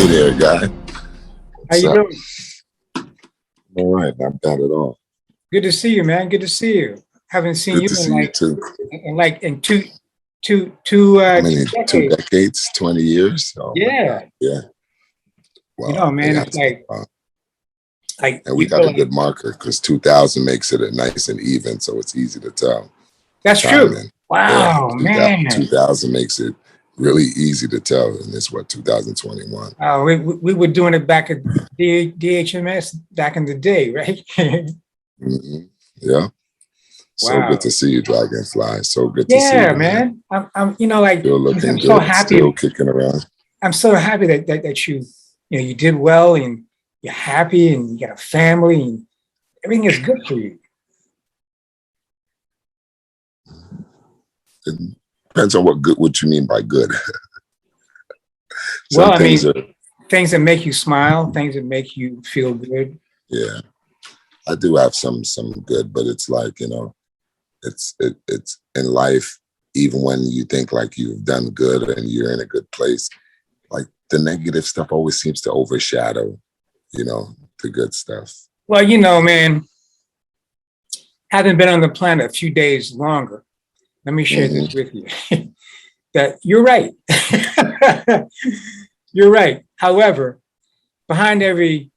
Hey there, guy. How What's you up? doing? All right, not bad at all. Good to see you, man. Good to see you. Haven't seen Good you to in see you too. in two How two many? Two decades. decades? 20 years? Oh my God. Yeah, Yeah. Wow. man, Yeah. it's like And we you got feel a like good marker because 2000 makes it a nice and even, so it's easy to tell that's true. timing. Yeah. Wow, 2000, man. 2000 makes it really easy to tell, and it's what 2021. We were doing it back at DHMS back in the day, right? Hmm. Yeah. So good Wow. to see you, Dragonfly. So good to see Yeah, you, man. man. Like Still looking I'm so good. Still happy. kicking around. I'm so happy that you did well and you're happy and you got a family and everything is good for you. It depends on what you mean by good. Well, Some I things mean, are, things that make you smile, things that make you feel good. yeah, I do have some good, but it's like, it's in life, even when you think like you've done good and you're in a good place, like the negative stuff always seems to overshadow, the good stuff. Well, man, having been on the planet a few days longer, let me share Hmm. this with you. That you're right. You're right. However, behind every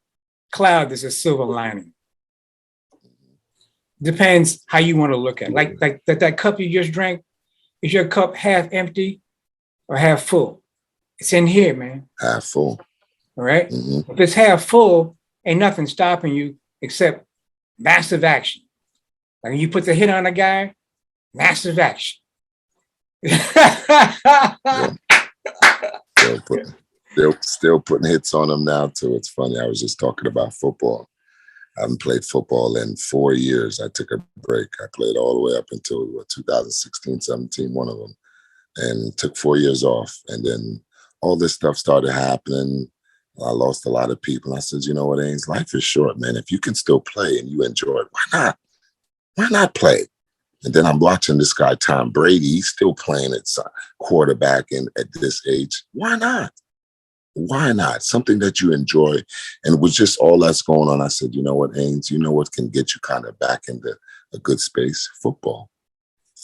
cloud, there's a silver lining. Depends how you want to look at it. Like that cup you just drank, is your cup half empty or half full? It's in here, man. Half full. All right. Hmm. If it's half full, ain't nothing stopping you except massive action. Like when you put the hit on a guy, massive action. Yeah. Still putting, still putting hits on them now too. It's funny. I was just talking about football. I haven't played football in 4 years. I took a break. I played all the way up until 2016, 17, one of them, and took 4 years off. And then all this stuff started happening. I lost a lot of people. I said, you know what, Ains, life is short, man. If you can still play and you enjoy it, why not? Why not play? And then I'm watching this guy, Tom Brady. He's still playing at quarterback at this age. Why not? Why not? Something that you enjoy. And it was just all that's going on. I said, you know what, Ains, you know what can get you kind of back into a good space? Football.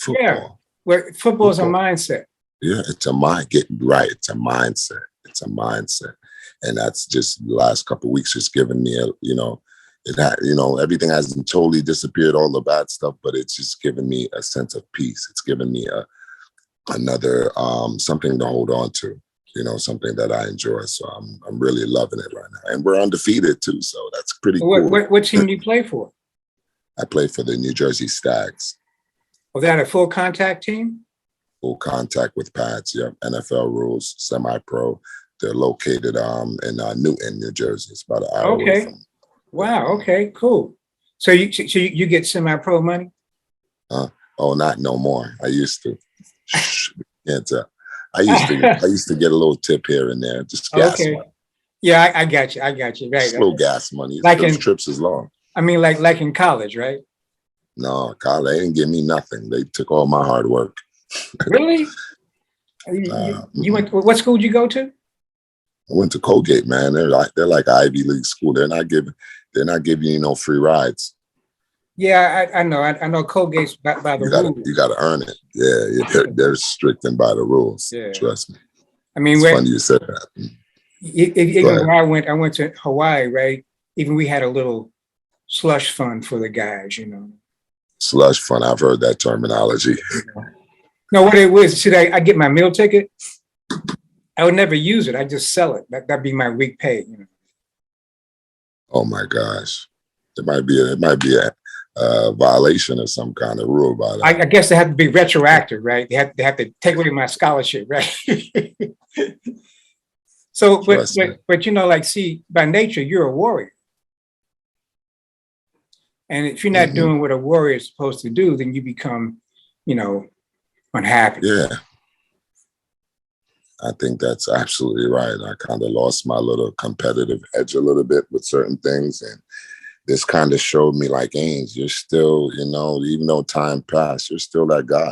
Yeah. Football. Well, football is a Football. mindset. Yeah, it's a mind. Get right. It's a mindset. It's a mindset. And that's just the last couple of weeks just given me everything hasn't totally disappeared, all the bad stuff, but it's just given me a sense of peace. It's given me another something to hold on to, something that I enjoy. So I'm really loving it right now. And we're undefeated too, so that's pretty cool. What team do you play for? I play for the New Jersey Stags. Was that a full contact team? Full contact with pads, yeah. NFL rules, semi-pro. They're located in Newton, New Jersey. It's about an hour away Okay. from. Wow. Okay. Cool. So you get semi-pro money? Oh, not no more. I used to. Shh, can't tell. I used to get a little tip here and there, just gas Okay. money. Yeah, I got you. I got you. Right. Slow gas money. Like Those in, trips is long. I mean, like in college, right? No, Kyle, they didn't give me nothing. They took all my hard work. Really? You went. What school did you go to? I went to Colgate, man. They're like Ivy League school. They're not giving you no free rides. Yeah, I know. I know Colgate's by the rules. You gotta earn it. Yeah, they're strict and by the rules. Yeah. Trust me. I mean, It's funny you said that. even where I went to Hawaii, right? Even we had a little slush fund for the guys, Slush fund. I've heard that terminology. No, what it was, see, I get my meal ticket. I would never use it. I just sell it. That'd be my week pay. Oh my gosh, it might be a violation of some kind of rule about that. I guess they have to be retroactive, right? They have to take away my scholarship, right? So, but see, by nature, you're a warrior. And if you're not doing what a warrior is supposed to do, then you become, unhappy. Yeah. I think that's absolutely right. I kind of lost my little competitive edge a little bit with certain things. And this kind of showed me like, Ains, you're still, even though time passed, you're still that guy.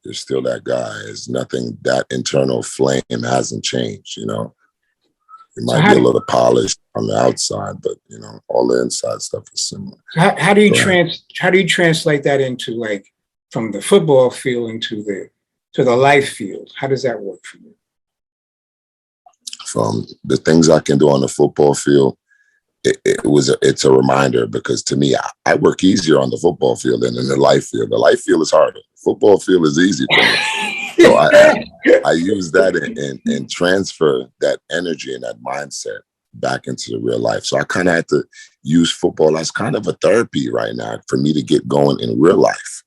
You're still that guy. It's nothing, that internal flame hasn't changed, It So might be a little polished on the outside, but you know, all the inside stuff is similar. how do you translate that into, like, from the football field into the life field? How does that work for you? From the things I can do on the football field, it's a reminder, because to me, I work easier on the football field than in the life field. The life field is harder. Football field is easy for me. So I use that and transfer that energy and that mindset back into the real life. So I kind of had to use football as kind of a therapy right now for me to get going in real life,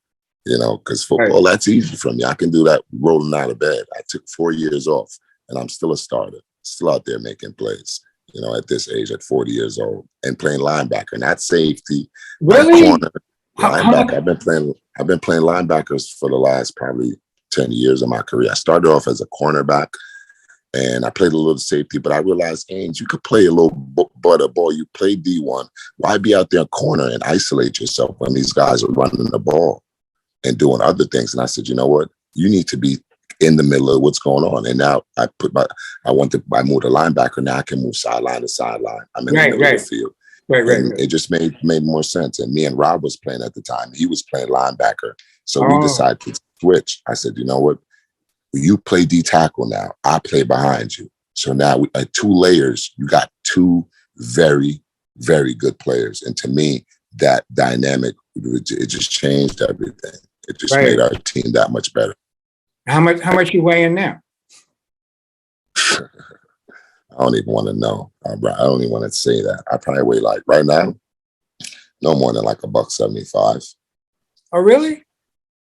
you know, because football, that's easy for me. I can do that rolling out of bed. I took 4 years off and I'm still a starter, still out there making plays, you know, at this age, at 40 years old, and playing linebacker, not safety, Really? corner, linebacker. I've been playing linebackers for the last probably 10 years of my career. I started off as a cornerback and I played a little safety, but I realized, Ains, you could play a little butter ball. You play D1. Why be out there in corner and isolate yourself when these guys are running the ball and doing other things? And I said, you know what? You need to be in the middle of what's going on. And now I moved to linebacker. Now I can move sideline to sideline. I'm in the middle of the field. Right. It just made more sense. And me and Rob was playing at the time. He was playing linebacker. So we decided to switch. I said, you know what? You play D tackle now. I play behind you. So now at 2 layers, you got 2 very, very good players. And to me, that dynamic, it just changed everything. It just made our team that much better. How much you weighing now? I don't even want to know. I don't even want to say that. I probably weigh, like, right now, no more than like $175. Oh, really?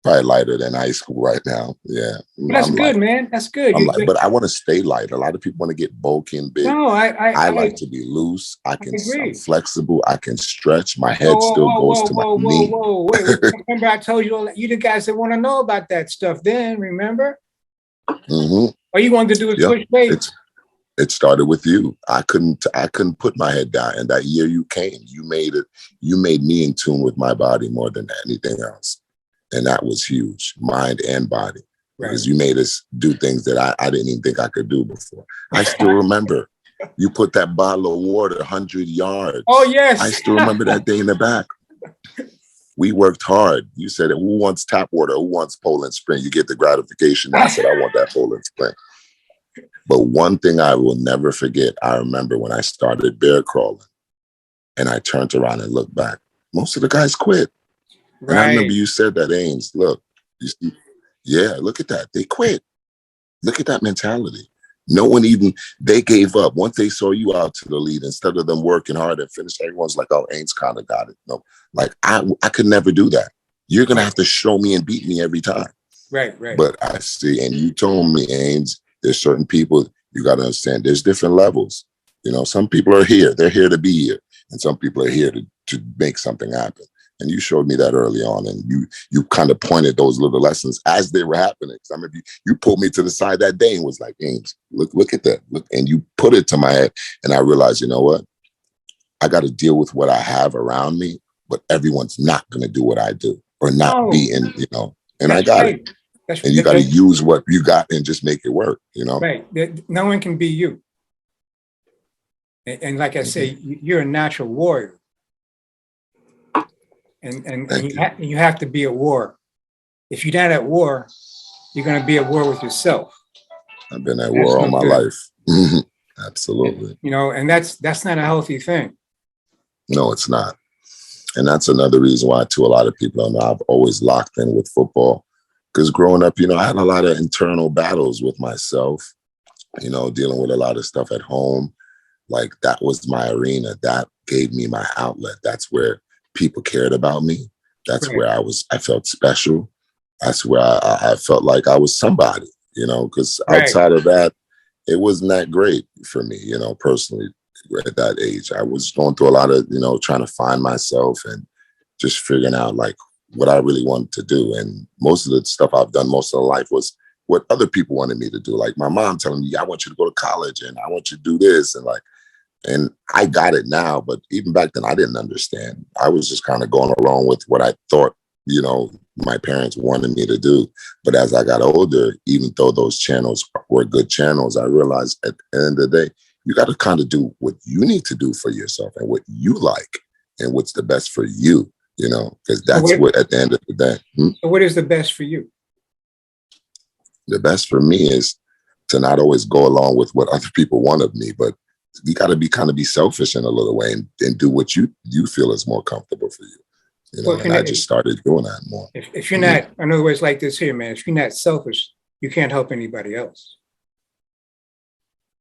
Probably lighter than high school right now. Yeah. But that's good, man. That's good. But I want to stay light. A lot of people want to get bulky and big. No, I like to be loose. I'm flexible. I can stretch. My head still goes to my knee. Wait. Remember, I told you all that. You the guys that want to know about that stuff then, remember? Mm-hmm. All you wanted to do was push weight. It started with you. I couldn't put my head down. And that year you came, you made me in tune with my body more than anything else. And that was huge, mind and body. Because you made us do things that I didn't even think I could do before. I still remember you put that bottle of water 100 yards. Oh, yes. I still remember that day in the back. We worked hard. You said, who wants tap water? Who wants Poland Spring? You get the gratification. I said, I want that Poland Spring. But one thing I will never forget, I remember when I started bear crawling and I turned around and looked back. Most of the guys quit. Right. And I remember you said that, Ains, look, you see, yeah, look at that. They quit. Look at that mentality. No one they gave up. Once they saw you out to the lead, instead of them working hard and finish, everyone's like, oh, Ains kind of got it. No, like I could never do that. You're going to have to show me and beat me every time. Right. But I see, and you told me, Ains, there's certain people, you got to understand, there's different levels. You know, some people are here. They're here to be here. And some people are here to make something happen. And you showed me that early on, and you kind of pointed those little lessons as they were happening. I mean, you pulled me to the side that day and was like, Ains, look at that. Look, and you put it to my head. And I realized, you know what? I got to deal with what I have around me, but everyone's not going to do what I do or not be in, you know, and I got it. And you got to use what you got and just make it work, you know? Right. No one can be you. And like I say, you're a natural warrior. And you have to be at war. If you're not at war, you're going to be at war with yourself. I've been at war all my life. Absolutely. You know, and that's not a healthy thing. No, it's not. And that's another reason why, too, a lot of people don't know I've always locked in with football. Because growing up, you know, I had a lot of internal battles with myself, you know, dealing with a lot of stuff at home. Like, that was my arena. That gave me my outlet. That's where people cared about me. That's where I felt special. That's where I felt like I was somebody, you know, because outside of that, it wasn't that great for me, you know, personally at that age. I was going through a lot of, you know, trying to find myself and just figuring out like what I really wanted to do. And most of the stuff I've done most of the life was what other people wanted me to do. Like my mom telling me, I want you to go to college and I want you to do this. And I got it now, but even back then I didn't understand. I was just kind of going along with what I thought, you know, my parents wanted me to do. But as I got older, even though those channels were good channels, I realized at the end of the day, you got to kind of do what you need to do for yourself and what you like and what's the best for you, because that's what at the end of the day. So what is the best for you? The best for me is to not always go along with what other people want of me, but you got to be selfish in a little way and do what you feel is more comfortable for you. Well, and I just started doing that more. If you're not, in other words, like this here, man, if you're not selfish, you can't help anybody else.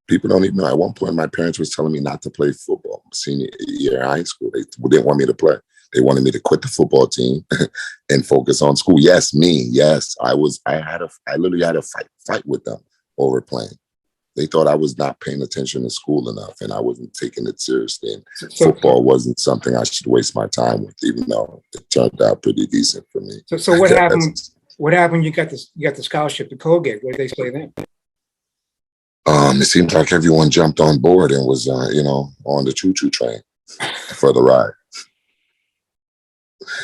People don't even know. At one point, my parents was telling me not to play football. Senior year in high school, they didn't want me to play. They wanted me to quit the football team and focus on school. Yes, me. Yes, I literally had a fight with them over playing. They thought I was not paying attention to school enough and I wasn't taking it seriously. And football wasn't something I should waste my time with, even though it turned out pretty decent for me. So what happened? What happened? You got the scholarship to Colgate. What did they say then? It seems like everyone jumped on board and was, on the choo-choo train for the ride.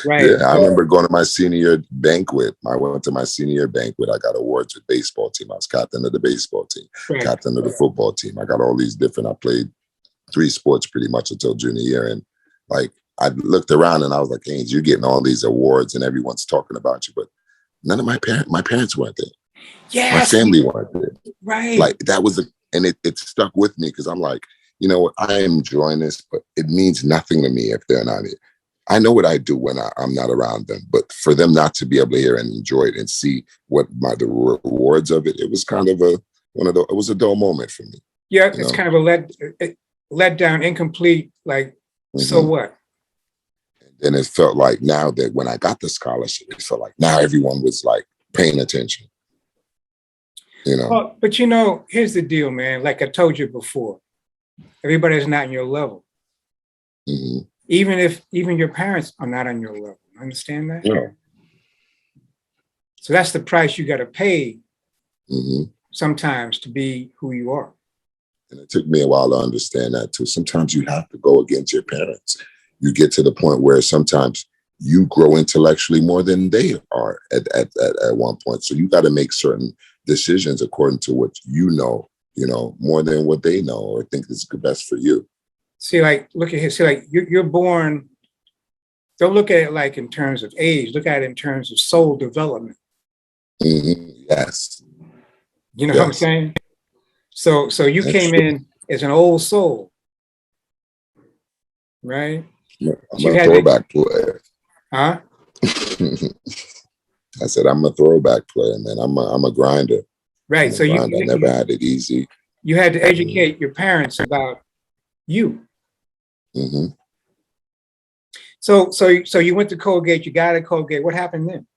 Right. Yeah, I remember going to my senior year banquet. I went to my senior year banquet. I got awards with baseball team. I was captain of the baseball team, captain of the football team. I got all these different. I played 3 sports pretty much until junior year. And I looked around and I was like, Ains, you're getting all these awards and everyone's talking about you, but none of my parents weren't there. Yes. My family weren't there. Right. That was and it stuck with me because I'm like, you know what, I am enjoying this, but it means nothing to me if they're not here. I know what I do when I'm not around them, but for them not to be able to hear and enjoy it and see what the rewards of it, it was kind of it was a dull moment for me. Yeah, it's kind of a let down, incomplete, so what? And it felt like now that when I got the scholarship, it felt like now everyone was like paying attention. Well, but here's the deal, man. Like I told you before, everybody's not on your level. Mm-hmm. Even your parents are not on your level. Understand that? Yeah. So that's the price you got to pay sometimes to be who you are. And it took me a while to understand that too. Sometimes you have to go against your parents. You get to the point where sometimes you grow intellectually more than they are at one point. So you got to make certain decisions according to what more than what they know or think is the best for you. See, look at here. See, you're born. Don't look at it in terms of age. Look at it in terms of soul development. Mm-hmm. Yes. You know what I'm saying? So you came in as an old soul, right? I'm a throwback player. Huh? I said I'm a throwback player, man. I'm a grinder. Right. So I never had it easy. You had to educate your parents about you. Mm-hmm. So you went to Colgate. You got out of Colgate. What happened then?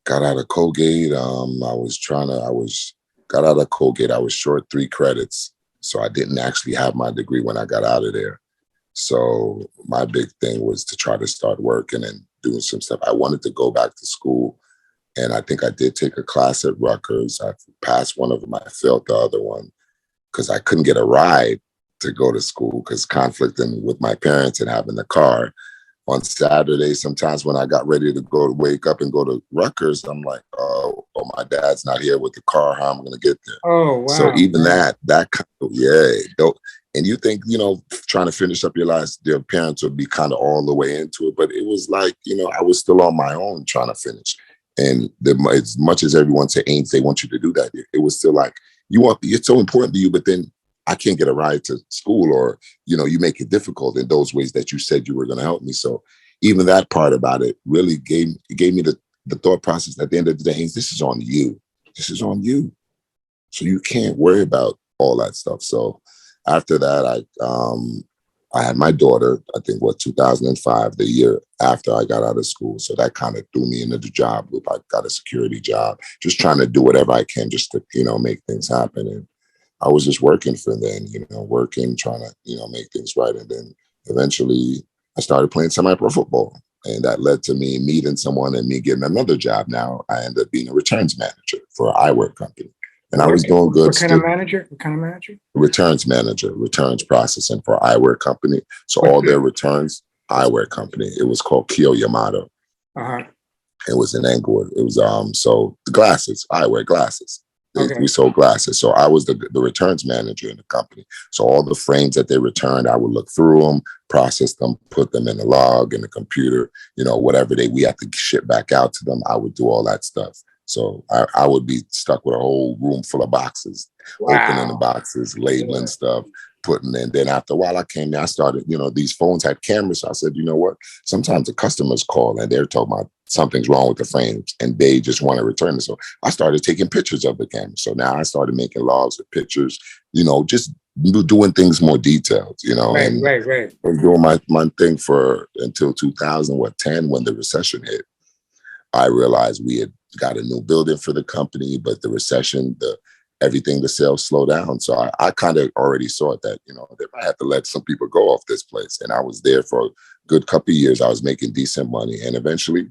Got out of Colgate. Got out of Colgate. I was short 3 credits, so I didn't actually have my degree when I got out of there. So my big thing was to try to start working and doing some stuff. I wanted to go back to school, and I think I did take a class at Rutgers. I passed one of them. I failed the other one because I couldn't get a ride to go to school because conflicting with my parents and having the car. On Saturday, sometimes when I got ready to wake up and go to Rutgers, I'm like, oh, my dad's not here with the car. How am I going to get there? Oh, wow. So even that and you think, trying to finish up your life, their parents would be kind of all the way into it. But it was like, I was still on my own trying to finish. And as much as everyone said, Ains, they want you to do that, it was still like, it's so important to you, but then I can't get a ride to school or, you make it difficult in those ways that you said you were going to help me. So even that part about it really gave me the thought process at the end of the day, Ains, this is on you. This is on you. So you can't worry about all that stuff. So after that, I had my daughter, I think 2005, the year after I got out of school. So that kind of threw me into the job loop. I got a security job, just trying to do whatever I can just to, make things happen. And I was just working for them, trying to, make things right. And then eventually I started playing semi-pro football. And that led to me meeting someone and me getting another job. Now I ended up being a returns manager for an eyewear company. And I was doing good. What kind of manager? Returns manager, returns processing for an eyewear company. So all their returns, eyewear company. It was called Kyo Yamato. Uh-huh. It was in Ainsworth. It was so the glasses, eyewear glasses. Okay. We sold glasses. So I was the returns manager in the company. So all the frames that they returned, I would look through them, process them, put them in the log in the computer, whatever we had to ship back out to them, I would do all that stuff. So I would be stuck with a whole room full of boxes, opening the boxes, labeling stuff, putting in. Then after a while I came there, I started, these phones had cameras. So I said, you know what? Sometimes the customers call and they're talking about something's wrong with the frames and they just want to return it. So I started taking pictures of the camera. So now I started making logs of pictures, just doing things more detailed, Right. And doing my thing until 2010 when the recession hit. I realized we had got a new building for the company, but the recession, the sales slowed down. So I kind of already saw it that, they might have to let some people go off this place. And I was there for a good couple of years. I was making decent money. And eventually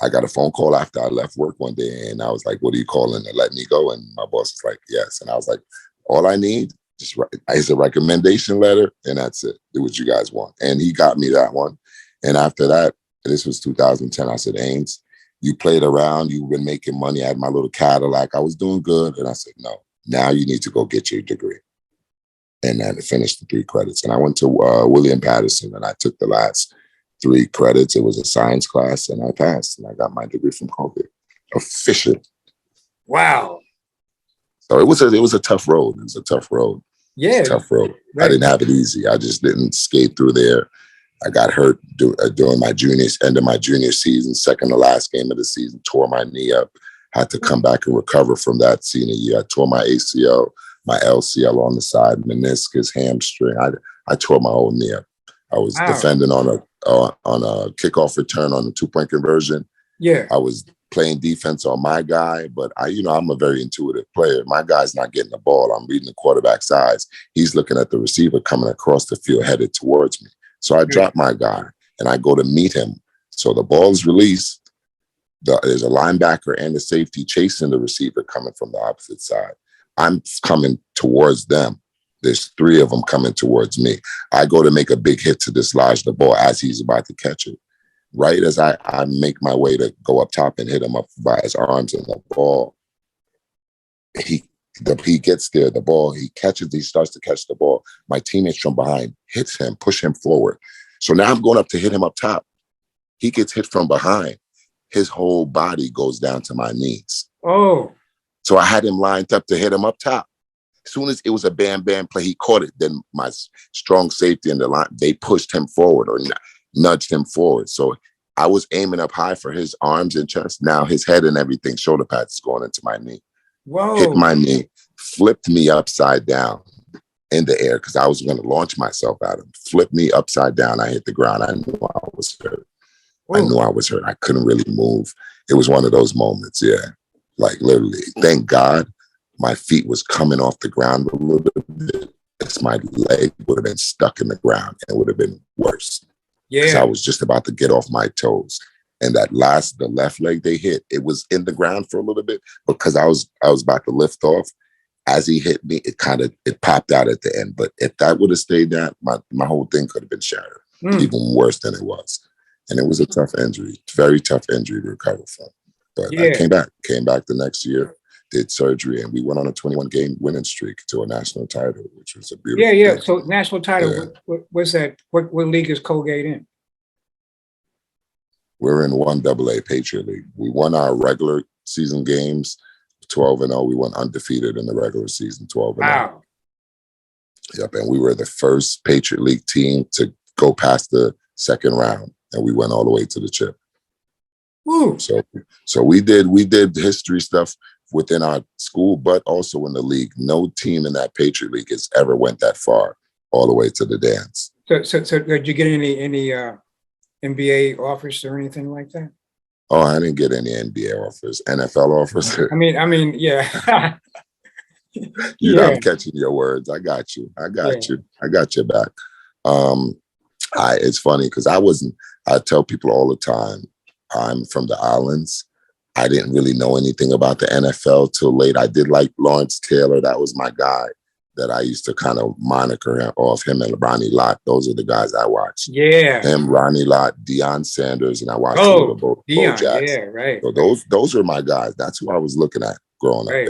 I got a phone call after I left work one day and I was like, what are you calling to let me go? And my boss was like, yes. And I was like, all I need is a recommendation letter and that's it. Do what you guys want. And he got me that one. And after that, this was 2010, I said, Ains, you played around, you've been making money. I had my little Cadillac. I was doing good. And I said, no, now you need to go get your degree. And then I finished the 3 credits. And I went to William Patterson and I took the last 3 credits. It was a science class and I passed and I got my degree from COVID. Official. Wow. So it was a tough road. It was a tough road. Yeah. It's a tough road. Right. I didn't have it easy. I just didn't skate through there. I got hurt during my end of my junior season, second to last game of the season, tore my knee up, had to come back and recover from that senior year. I tore my ACL, my LCL on the side, meniscus, hamstring. I tore my whole knee up. I was defending on a kickoff return on the 2-point conversion. Yeah. I was playing defense on my guy, but I'm a very intuitive player. My guy's not getting the ball. I'm reading the quarterback's eyes. He's looking at the receiver coming across the field headed towards me. So I drop my guy and I go to meet him. So the ball is released. There's a linebacker and a safety chasing the receiver coming from the opposite side. I'm coming towards them. There's 3 of them coming towards me. I go to make a big hit to dislodge the ball as he's about to catch it. Right as I make my way to go up top and hit him up by his arms and the ball, he gets there, the ball, he starts to catch the ball. My teammates from behind hits him, push him forward. So now I'm going up to hit him up top. He gets hit from behind. His whole body goes down to my knees. Oh. So I had him lined up to hit him up top. As soon as it was a bam play, he caught it. Then my strong safety in the line, they pushed him forward or nudged him forward. So I was aiming up high for his arms and chest. Now his head and everything, shoulder pads going into my knee. Whoa. Hit my knee, flipped me upside down in the air because I was going to launch myself at him. Flipped me upside down. I hit the ground. I knew I was hurt. Whoa. I knew I was hurt. I couldn't really move. It was one of those moments, yeah. Like literally, thank God my feet was coming off the ground a little bit. My leg would have been stuck in the ground and it would have been worse. Yeah. Because I was just about to get off my toes. And the left leg they hit, it was in the ground for a little bit because I was about to lift off. As he hit me, it popped out at the end. But if that would have stayed down, my whole thing could have been shattered, even worse than it was. And it was a tough injury, very tough injury to recover from. But I came back the next year, did surgery, and we went on a 21-game winning streak to a national title, which was a beautiful thing. So national title, what's that? What league is Colgate in? We're in 1AA Patriot League. We won our regular season games 12-0. We went undefeated in the regular season 12-0. Wow. Yep, and we were the first Patriot League team to go past the second round, and we went all the way to the chip. Woo. So we did history stuff within our school, but also in the league. No team in that Patriot League has ever went that far, all the way to the dance. So did you get any NBA offers or anything like that? Oh, I didn't get any NBA offers, NFL offers. I mean, yeah. You know, I'm catching your words. I got you. I got your back. It's funny because I tell people all the time, I'm from the islands. I didn't really know anything about the NFL till late. I did like Lawrence Taylor. That was my guy that I used to kind of moniker off him and Ronnie Lott. Those are the guys I watched. Yeah. Him, Ronnie Lott, Deion Sanders, and I watched a little Bo Jackson. Yeah, right. So those are my guys. That's who I was looking at. growing up. Right.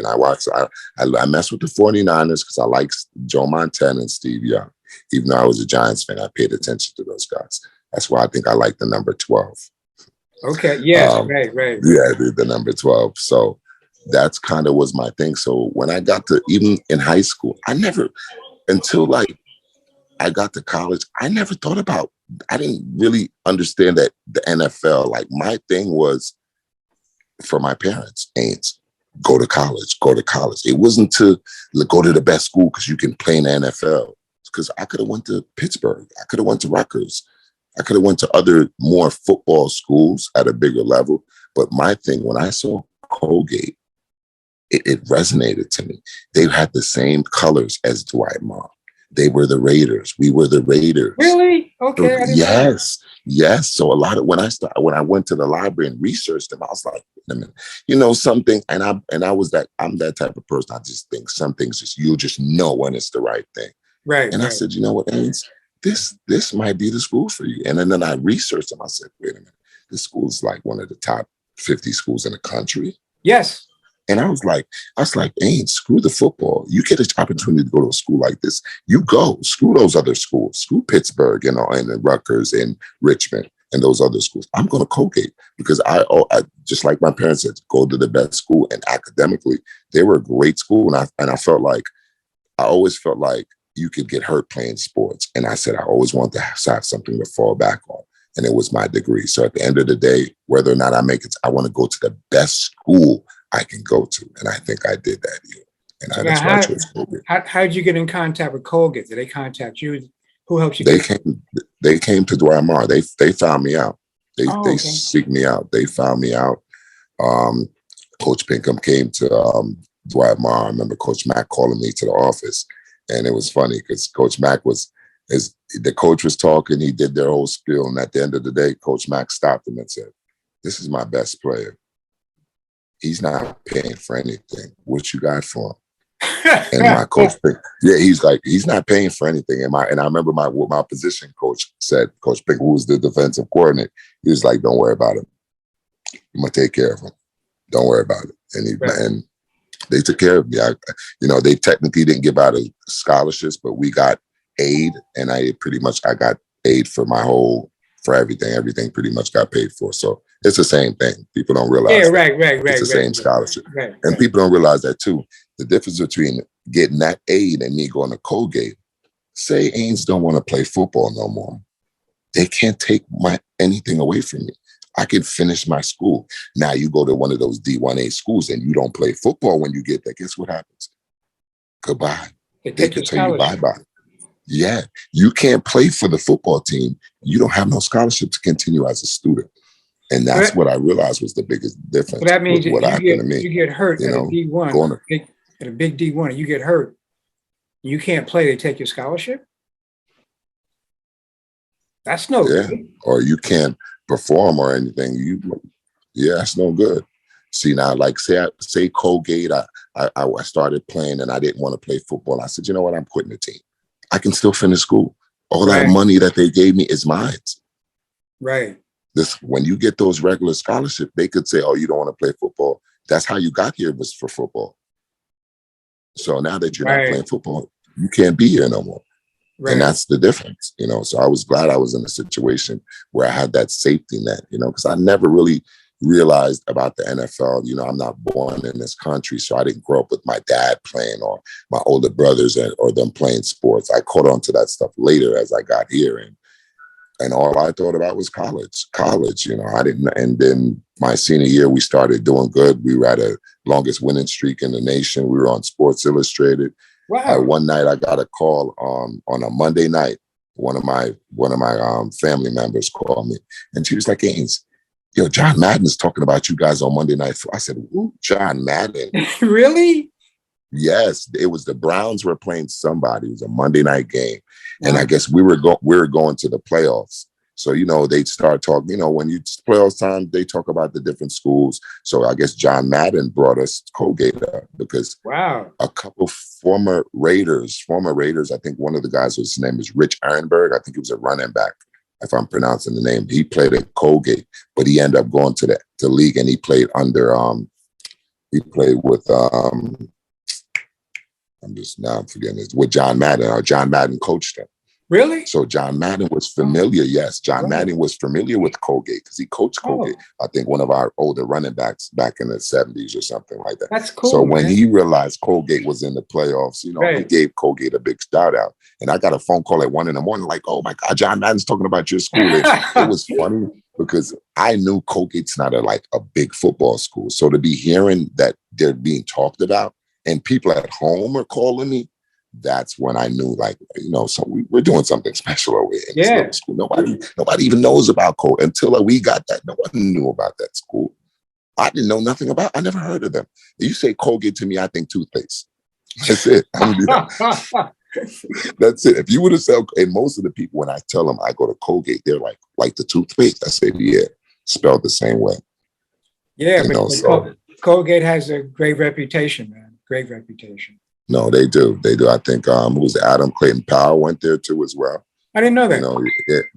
And I messed with the 49ers because I like Joe Montana and Steve Young. Even though I was a Giants fan, I paid attention to those guys. That's why I think I like the number 12. Okay. Yes. Right. Yeah, the number 12. So that's kind of was my thing. So when I got to, even in high school, until like I got to college, I never thought about, I didn't really understand that the NFL, like my thing was for my parents, Ains, go to college. It wasn't to go to the best school because you can play in the NFL. Because I could have went to Pittsburgh. I could have went to Rutgers. I could have went to other more football schools at a bigger level. But my thing, when I saw Colgate, it resonated to me. They had the same colors as Dwight Mall. They were the Raiders. We were the Raiders. Really? Okay. Yes. So a lot of when I went to the library and researched them, I was like, wait a minute, something. And I'm that type of person. I just think some things you'll just know when it's the right thing. Right. And I said, you know what, Ains, this might be the school for you. And then I researched them. I said, wait a minute, this school is like one of the top 50 schools in the country. Yes. And I was like, Ains, screw the football. You get an opportunity to go to a school like this. You go. Screw those other schools. Screw Pittsburgh and Rutgers and Richmond and those other schools. I'm going to Colgate because I just like my parents said, go to the best school. And academically, they were a great school. And I always felt like you could get hurt playing sports. And I said, I always wanted to have something to fall back on. And it was my degree. So at the end of the day, whether or not I make it, I want to go to the best school I can go to. And I think I did that year. And that's why I chose Colgate. How did you get in contact with Colgate? Did they contact you? Who helped you? They came to Dwight Mall. They found me out. They seeked me out. They found me out. Coach Pinkham came to Dwight Mall. I remember Coach Mack calling me to the office. And it was funny because Coach Mack the coach was talking, he did their whole spiel. And at the end of the day, Coach Mack stopped him and said, this is my best player. He's not paying for anything. What you got for him? And my coach, he's like, he's not paying for anything. And I remember what my position coach said, Coach Pink, who was the defensive coordinator, he was like, don't worry about him. I'm going to take care of him. Don't worry about it. And they took care of me. They technically didn't give out scholarships, but we got aid, and I got aid for everything. Everything pretty much got paid for. So it's the same thing. People don't realize. Yeah, right. It's the same scholarship. And people don't realize that too. The difference between getting that aid and me going to Colgate, say Ains don't want to play football no more. They can't take anything away from me. I can finish my school. Now you go to one of those D1A schools and you don't play football when you get there. Guess what happens? Goodbye. They can tell you bye-bye. Yeah. You can't play for the football team. You don't have no scholarship to continue as a student. And that's what I realized was the biggest difference. But that means what happened to me. You get hurt at a D1, at a big D1, and you get hurt. You can't play. They take your scholarship. That's no good. Or you can't perform or anything. That's no good. See, now, like say Colgate, I started playing and I didn't want to play football. I said, you know what? I'm quitting the team. I can still finish school. All that money that they gave me is mine. Right. When you get those regular scholarships, they could say, oh, you don't want to play football. That's how you got here, was for football. So now that you're not playing football, you can't be here no more. Right. And that's the difference, So I was glad I was in a situation where I had that safety net, because I never really realized about the NFL. I'm not born in this country, so I didn't grow up with my dad playing or my older brothers or them playing sports. I caught on to that stuff later as I got here, and all I thought about was college. I didn't. And then my senior year, we started doing good. We were at a longest winning streak in the nation. We were on Sports Illustrated. Wow. One night I got a call on a Monday night. One of my family members called me, and she was like, Ains, John Madden's talking about you guys on Monday night. I said, ooh, John Madden. Really? Yes, it was the Browns were playing somebody. It was a Monday night game. And I guess we were going to the playoffs. So, they'd start talking, when it's playoffs time, they talk about the different schools. So I guess John Madden brought us Colgate up because a couple former Raiders, I think one of the guys, his name is Rich Ehrenberg. I think he was a running back, if I'm pronouncing the name. He played at Colgate, but he ended up going to the league and he played under, He played with I'm just now forgetting this, with John Madden. John Madden coached him. Really? So John Madden was familiar. Yes, John Oh. Madden was familiar with Colgate because he coached Colgate. I think one of our older running backs back in the 70s or something like that. That's cool. So when man. he realized Colgate was in the playoffs, you know, he Right. gave Colgate a big shout out. And I got a phone call at 1 a.m, like, oh my God, John Madden's talking about your school. It was funny because I knew Colgate's not a big football school. So to be hearing that they're being talked about and people at home are calling me, that's when I knew, like, you know, so we're doing something special over here in this little school. Nobody even knows about Cole until we got that. No one knew about that school. I didn't know nothing about. I never heard of them. You say Colgate to me, I think toothpaste. That's it. That's it. If you would have said, and most of the people when I tell them I go to Colgate, they're like the toothpaste. I say, yeah, spelled the same way. Yeah, you but know, so. Colgate has a great reputation, man. Great reputation. No, they do. They do. I think who was Adam Clayton Powell went there too as well. I didn't know that. You know,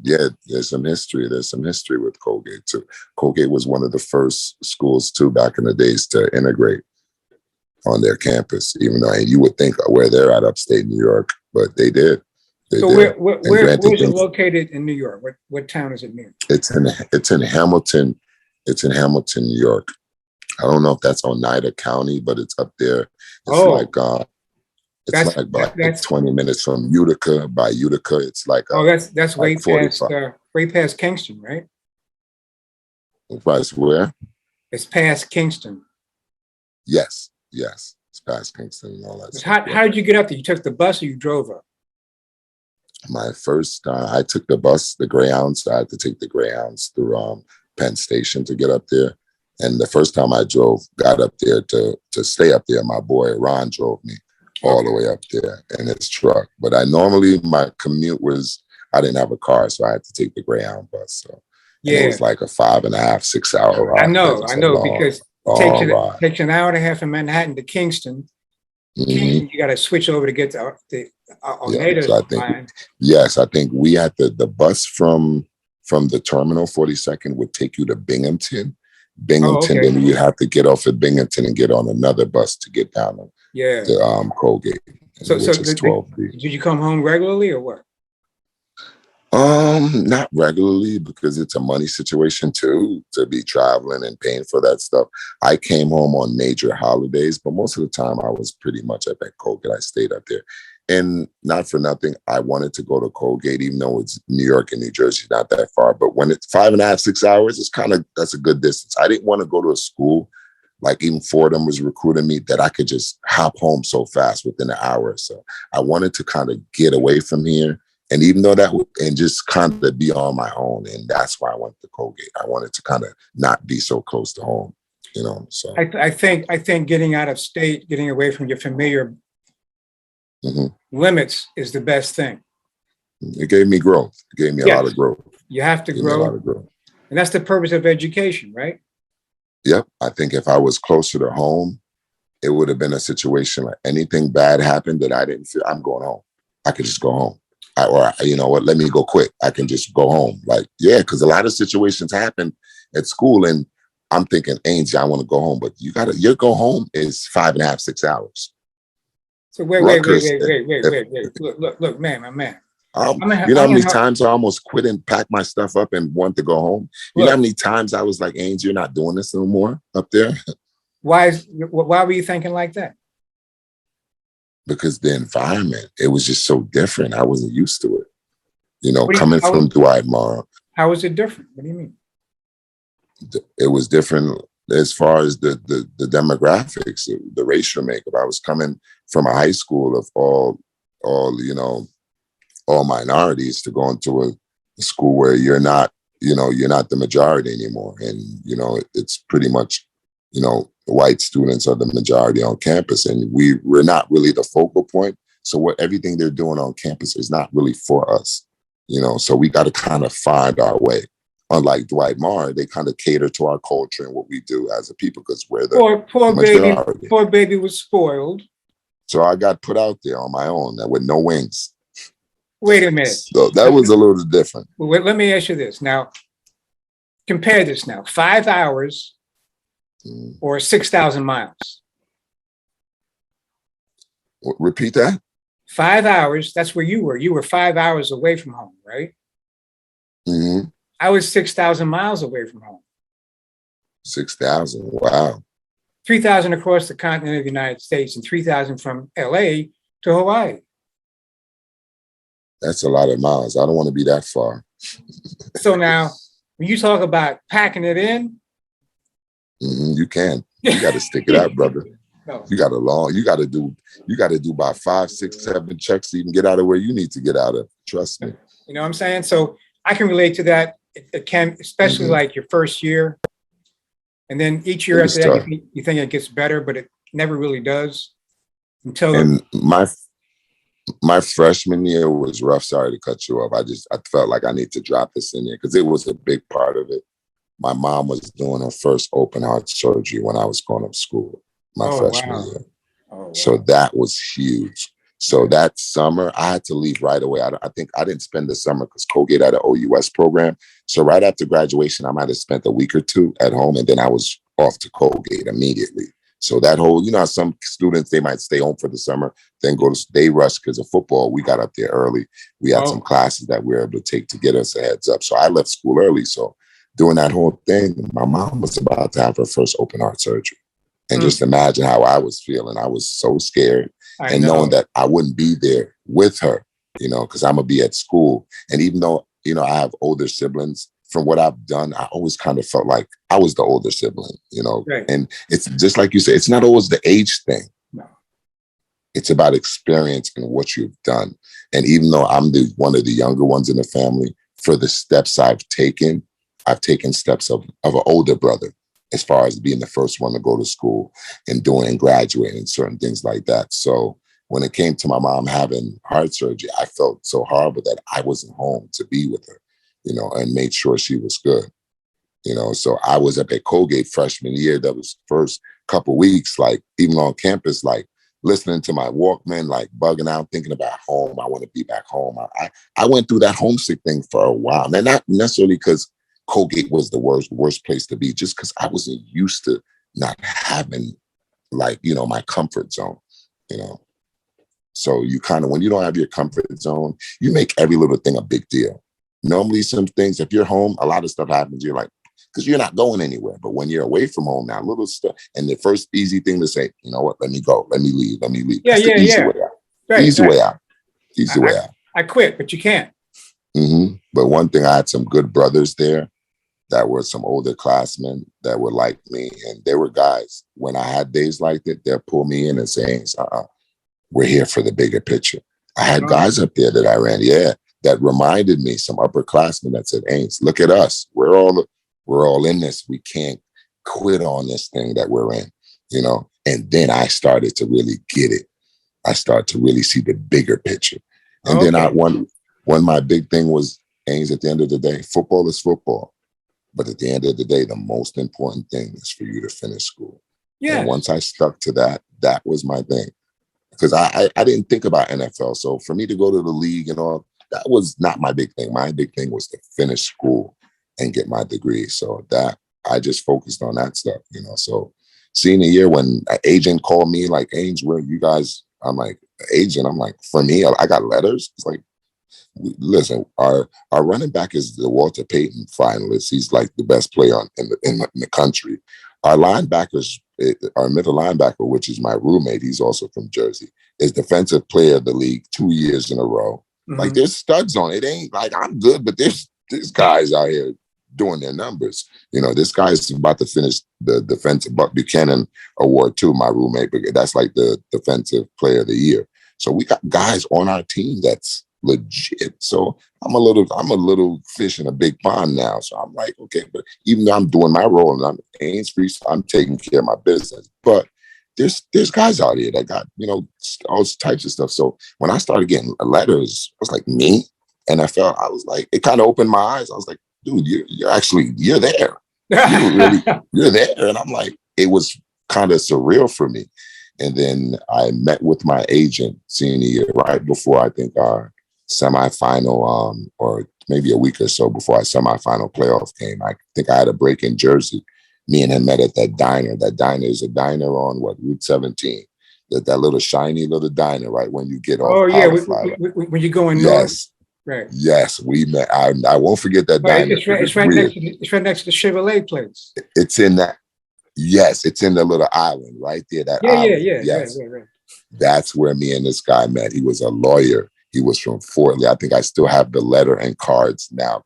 yeah, there's some history. There's some history with Colgate too. Colgate was one of the first schools too back in the days to integrate on their campus, even though you would think where they're at upstate New York, but they did. So where is it located in New York? What town is it near? It's in Hamilton. It's in Hamilton, New York. I don't know if that's Oneida County, but it's up there. It's that's 20 minutes from Utica. By Utica, it's like that's way past Kingston, right? Right where? It's past Kingston. Yes, it's past Kingston and all that. How did you get up there? You took the bus or you drove up? My first, I took the bus, the Greyhounds. I had to take the Greyhounds through Penn Station to get up there. And the first time I got up there to stay up there, my boy Ron drove me all the way up there in his truck. But my commute was, I didn't have a car, so I had to take the Greyhound bus. So it was like a 5.5, 6 hour ride. I know, because it takes an hour and a half from Manhattan to Kingston. Kingston, you got to switch over to get to the Oneida line. Yes, I think we had the bus from the terminal 42nd would take you to Binghamton. Then you have to get off at Binghamton and get on another bus to get down to Colgate. So did you come home regularly or what? Not regularly because it's a money situation too, to be traveling and paying for that stuff. I came home on major holidays, but most of the time I was pretty much up at Colgate. I stayed up there. And not for nothing, I wanted to go to Colgate, even though it's New York and New Jersey, not that far. But when it's 5.5, 6 hours, that's a good distance. I didn't want to go to a school, like even Fordham was recruiting me, that I could just hop home so fast within an hour or so. I wanted to kind of get away from here. And even though and just kind of be on my own. And that's why I went to Colgate. I wanted to kind of not be so close to home, you know. So I think getting out of state, getting away from your familiar limits is the best thing. It gave me growth. It gave me a lot of growth. You have to grow. And that's the purpose of education, right? Yep. I think if I was closer to home, it would have been a situation like anything bad happened that I didn't feel, I'm going home. I could just go home. Or you know what, let me go quick. I can just go home. Because a lot of situations happen at school and I'm thinking, Ainsley, I want to go home, but your go home is 5.5, 6 hours. So wait. Look, man, my man. You know how many times I almost quit and packed my stuff up and wanted to go home? You know how many times I was like, Ainsley, you're not doing this anymore up there? Why were you thinking like that? Because the environment, it was just so different. I wasn't used to it. You know, coming from Dwight Morrow. How was it different? What do you mean? It was different as far as the demographics, the racial makeup. I was coming from a high school of all minorities to go into a school where you're not the majority anymore. And, you know, it's pretty much, you know, white students are the majority on campus, and we're not really the focal point. So everything they're doing on campus is not really for us, you know. So we got to kind of find our way. Unlike Dwight Morrow, they kind of cater to our culture and what we do as a people because we're the majority. Poor baby was spoiled. So I got put out there on my own with no wings. Wait a minute. So that was a little different. Well, let me ask you this now. Compare this now. 5 hours or 6,000 miles? Repeat that. 5 hours. That's where you were. You were 5 hours away from home, right? Mm-hmm. I was 6,000 miles away from home. 6,000. Wow. 3,000 across the continent of the United States and 3,000 from LA to Hawaii. That's a lot of miles. I don't want to be that far. So now, when you talk about packing it in, you can. You got to stick it out, brother. No. You got to do about 5, 6, 7 checks to even get out of where you need to get out of. Trust me. You know what I'm saying? So I can relate to that. It can, especially like your first year. And then each year after that, you think it gets better, but it never really does. And my freshman year was rough. Sorry to cut you off. I felt like I need to drop this in here because it was a big part of it. My mom was doing her first open heart surgery when I was going to school, my freshman year. Oh, wow. So that was huge. So that summer, I had to leave right away. I think I didn't spend the summer because Colgate had an OUS program. So right after graduation, I might have spent a week or 2 at home, and then I was off to Colgate immediately. So that whole, some students, they might stay home for the summer, then go to day rush because of football. We got up there early. We had some classes that we were able to take to get us a heads up. So I left school early. So during that whole thing, my mom was about to have her first open heart surgery. And just imagine how I was feeling. I was so scared. And knowing that I wouldn't be there with her, because I'm going to be at school. And even though, I have older siblings, from what I've done, I always kind of felt like I was the older sibling, Right. And it's just like you said, it's not always the age thing. No. It's about experience and what you've done. And even though I'm one of the younger ones in the family, for the steps I've taken steps of an older brother, as far as being the first one to go to school and graduating and certain things like that. So when it came to my mom having heart surgery, I felt so horrible that I wasn't home to be with her, and made sure she was good. So I was up at Colgate freshman year. That was first couple weeks, like even on campus, like listening to my Walkman, like bugging out, thinking about home. I want to be back home. I went through that homesick thing for a while. And not necessarily because Colgate was the worst place to be, just because I wasn't used to not having my comfort zone, So you kind of, when you don't have your comfort zone, you make every little thing a big deal. Normally some things, if you're home, a lot of stuff happens. You're like, because you're not going anywhere. But when you're away from home now, little stuff, and the first easy thing to say, you know what, let me go, let me leave. Yeah, That's the easy way out. Right, easy way out. Easy way out. I quit, but you can't. But one thing, I had some good brothers there that were some older classmen that were like me. And they were guys, when I had days like that, they'll pull me in and say, we're here for the bigger picture. I had guys up there that I ran, that reminded me, some upperclassmen that said, Ains, look at us. We're all in this. We can't quit on this thing that we're in, And then I started to really get it. I started to really see the bigger picture. And then one my big thing was, Ains, at the end of the day, football is football. But at the end of the day, the most important thing is for you to finish school. Yeah. And once I stuck to that, that was my thing. Because I didn't think about NFL. So for me to go to the league and all, that was not my big thing. My big thing was to finish school and get my degree. So that I just focused on that stuff, So senior year, when an agent called me like, Ains, where you guys? I'm like, agent? I'm like, for me, I got letters. It's like, listen, our running back is the Walter Payton finalist. He's like the best player in the country. Our linebackers, our middle linebacker, which is my roommate, he's also from Jersey, is defensive player of the league 2 years in a row. Like, there's studs on it. Ain't like I'm good, but there's guys out here doing their numbers. This guy's about to finish the defensive Buck Buchanan Award too, my roommate, but that's like the defensive player of the year. So we got guys on our team that's legit. So I'm a little fish in a big pond now. So I'm like, okay, but even though I'm doing my role and I'm Ainsworth, I'm taking care of my business. But there's guys out here that got, all types of stuff. So when I started getting letters, I was like, me, NFL, I was like, it kind of opened my eyes. I was like, dude, you're there. You're there. And I'm like, it was kind of surreal for me. And then I met with my agent senior year, right before I think our semifinal, or maybe a week or so before our semifinal playoff game. I think I had a break in Jersey. Me and him met at that diner. That diner is a diner on Route 17. That little shiny little diner, right when you get off Oh yeah, Cauliflower. when you're going north. Yes. Right. Yes, we met. I won't forget that But diner. it's right next to the Chevrolet place. It's in that. Yes, it's in the little island right there. That island. Yes, Right. that's where me and this guy met. He was a lawyer. He was from Fort Lee. I think I still have the letter and cards now.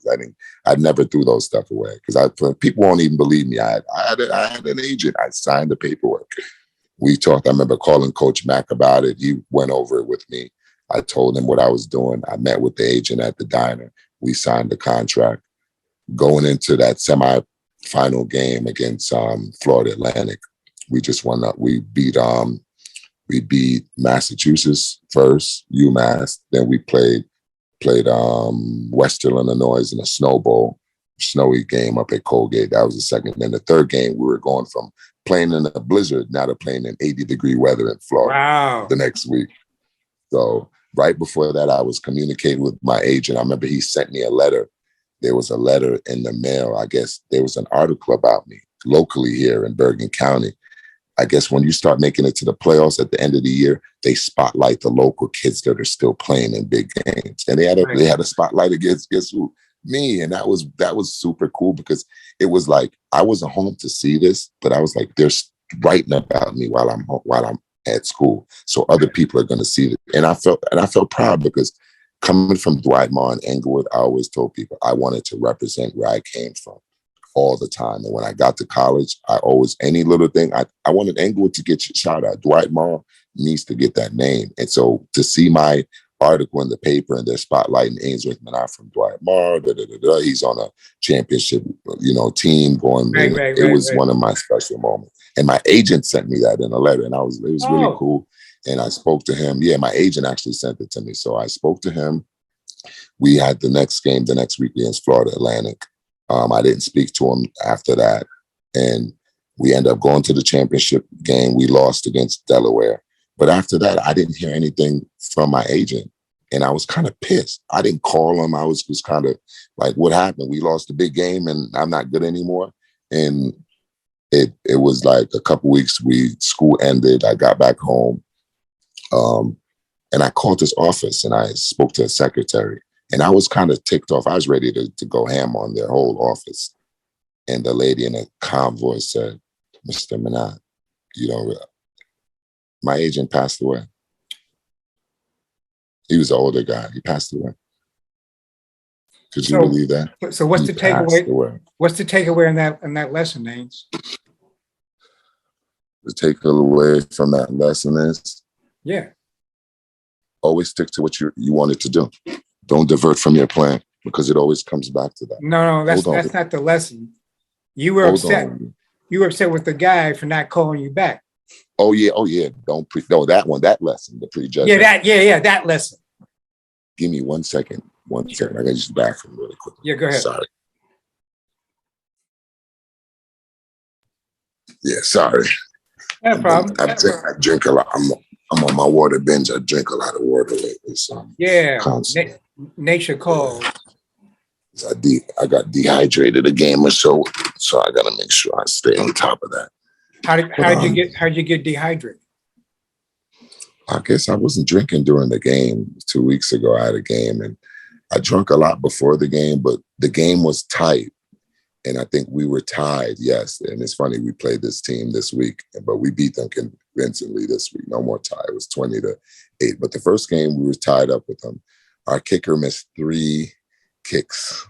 I never threw those stuff away because people won't even believe me. I had an agent. I signed the paperwork. We talked. I remember calling Coach Mack about it. He went over it with me. I told him what I was doing. I met with the agent at the diner. We signed the contract. Going into that semi-final game against Florida Atlantic, we just won up. We beat Massachusetts first, UMass. Then we played Western Illinois in a snowy game up at Colgate. That was the second. Then the third game, we were going from playing in a blizzard now to playing in 80-degree weather in Florida. Wow. The next week. So right before that, I was communicating with my agent. I remember he sent me a letter. There was a letter in the mail. I guess there was an article about me locally here in Bergen County. I guess when you start making it to the playoffs at the end of the year, they spotlight the local kids that are still playing in big games. And they had a spotlight against guess who? Me. And that was super cool because it was like I wasn't home to see this, but I was like, they're writing about me while I'm at school. So other people are going to see it. And I felt proud because coming from Dwight Moore and Englewood, I always told people I wanted to represent where I came from all the time. And when I got to college, any little thing, I wanted Englewood to get shout out. Dwight Moore needs to get that name. And so to see my article in the paper and they're spotlighting Ainsworth Minott from Dwight Moore, he's on a championship, team going. It was one of my special moments. And my agent sent me that in a letter, and it was really cool. And I spoke to him. Yeah, my agent actually sent it to me. So I spoke to him. We had the next game the next week against Florida Atlantic. I didn't speak to him after that. And we ended up going to the championship game. We lost against Delaware. But after that, I didn't hear anything from my agent. And I was kind of pissed. I didn't call him. I was just kind of like, what happened? We lost the big game and I'm not good anymore. And it was like a couple weeks, school ended. I got back home. And I called his office and I spoke to a secretary. And I was kind of ticked off. I was ready to go ham on their whole office. And the lady in a calm voice said, Mr. Minott, my agent passed away. He was an older guy. He passed away. Could you believe that? So what's the takeaway? What's the takeaway in that lesson, Ains? The takeaway from that lesson is, always stick to what you wanted to do. Don't divert from your plan because it always comes back to that. No, that's not the lesson. You were upset. You were upset with the guy for not calling you back. Oh yeah. That lesson, the prejudgment. That lesson. Give me 1 second. 1 second. I gotta use the bathroom really quick. Yeah, go ahead. Sorry. Yeah, sorry. No problem. I drink a lot. I'm on my water binge. I drink a lot of water lately. So nature calls. I got dehydrated a game or so I got to make sure I stay on top of that. How'd you get dehydrated? I guess I wasn't drinking during the game. 2 weeks ago, I had a game and I drank a lot before the game, but the game was tight. And I think we were tied, yes. And it's funny, we played this team this week, but we beat them convincingly this week. No more tie. It was 20-8. But the first game, we were tied up with them. Our kicker missed 3 kicks.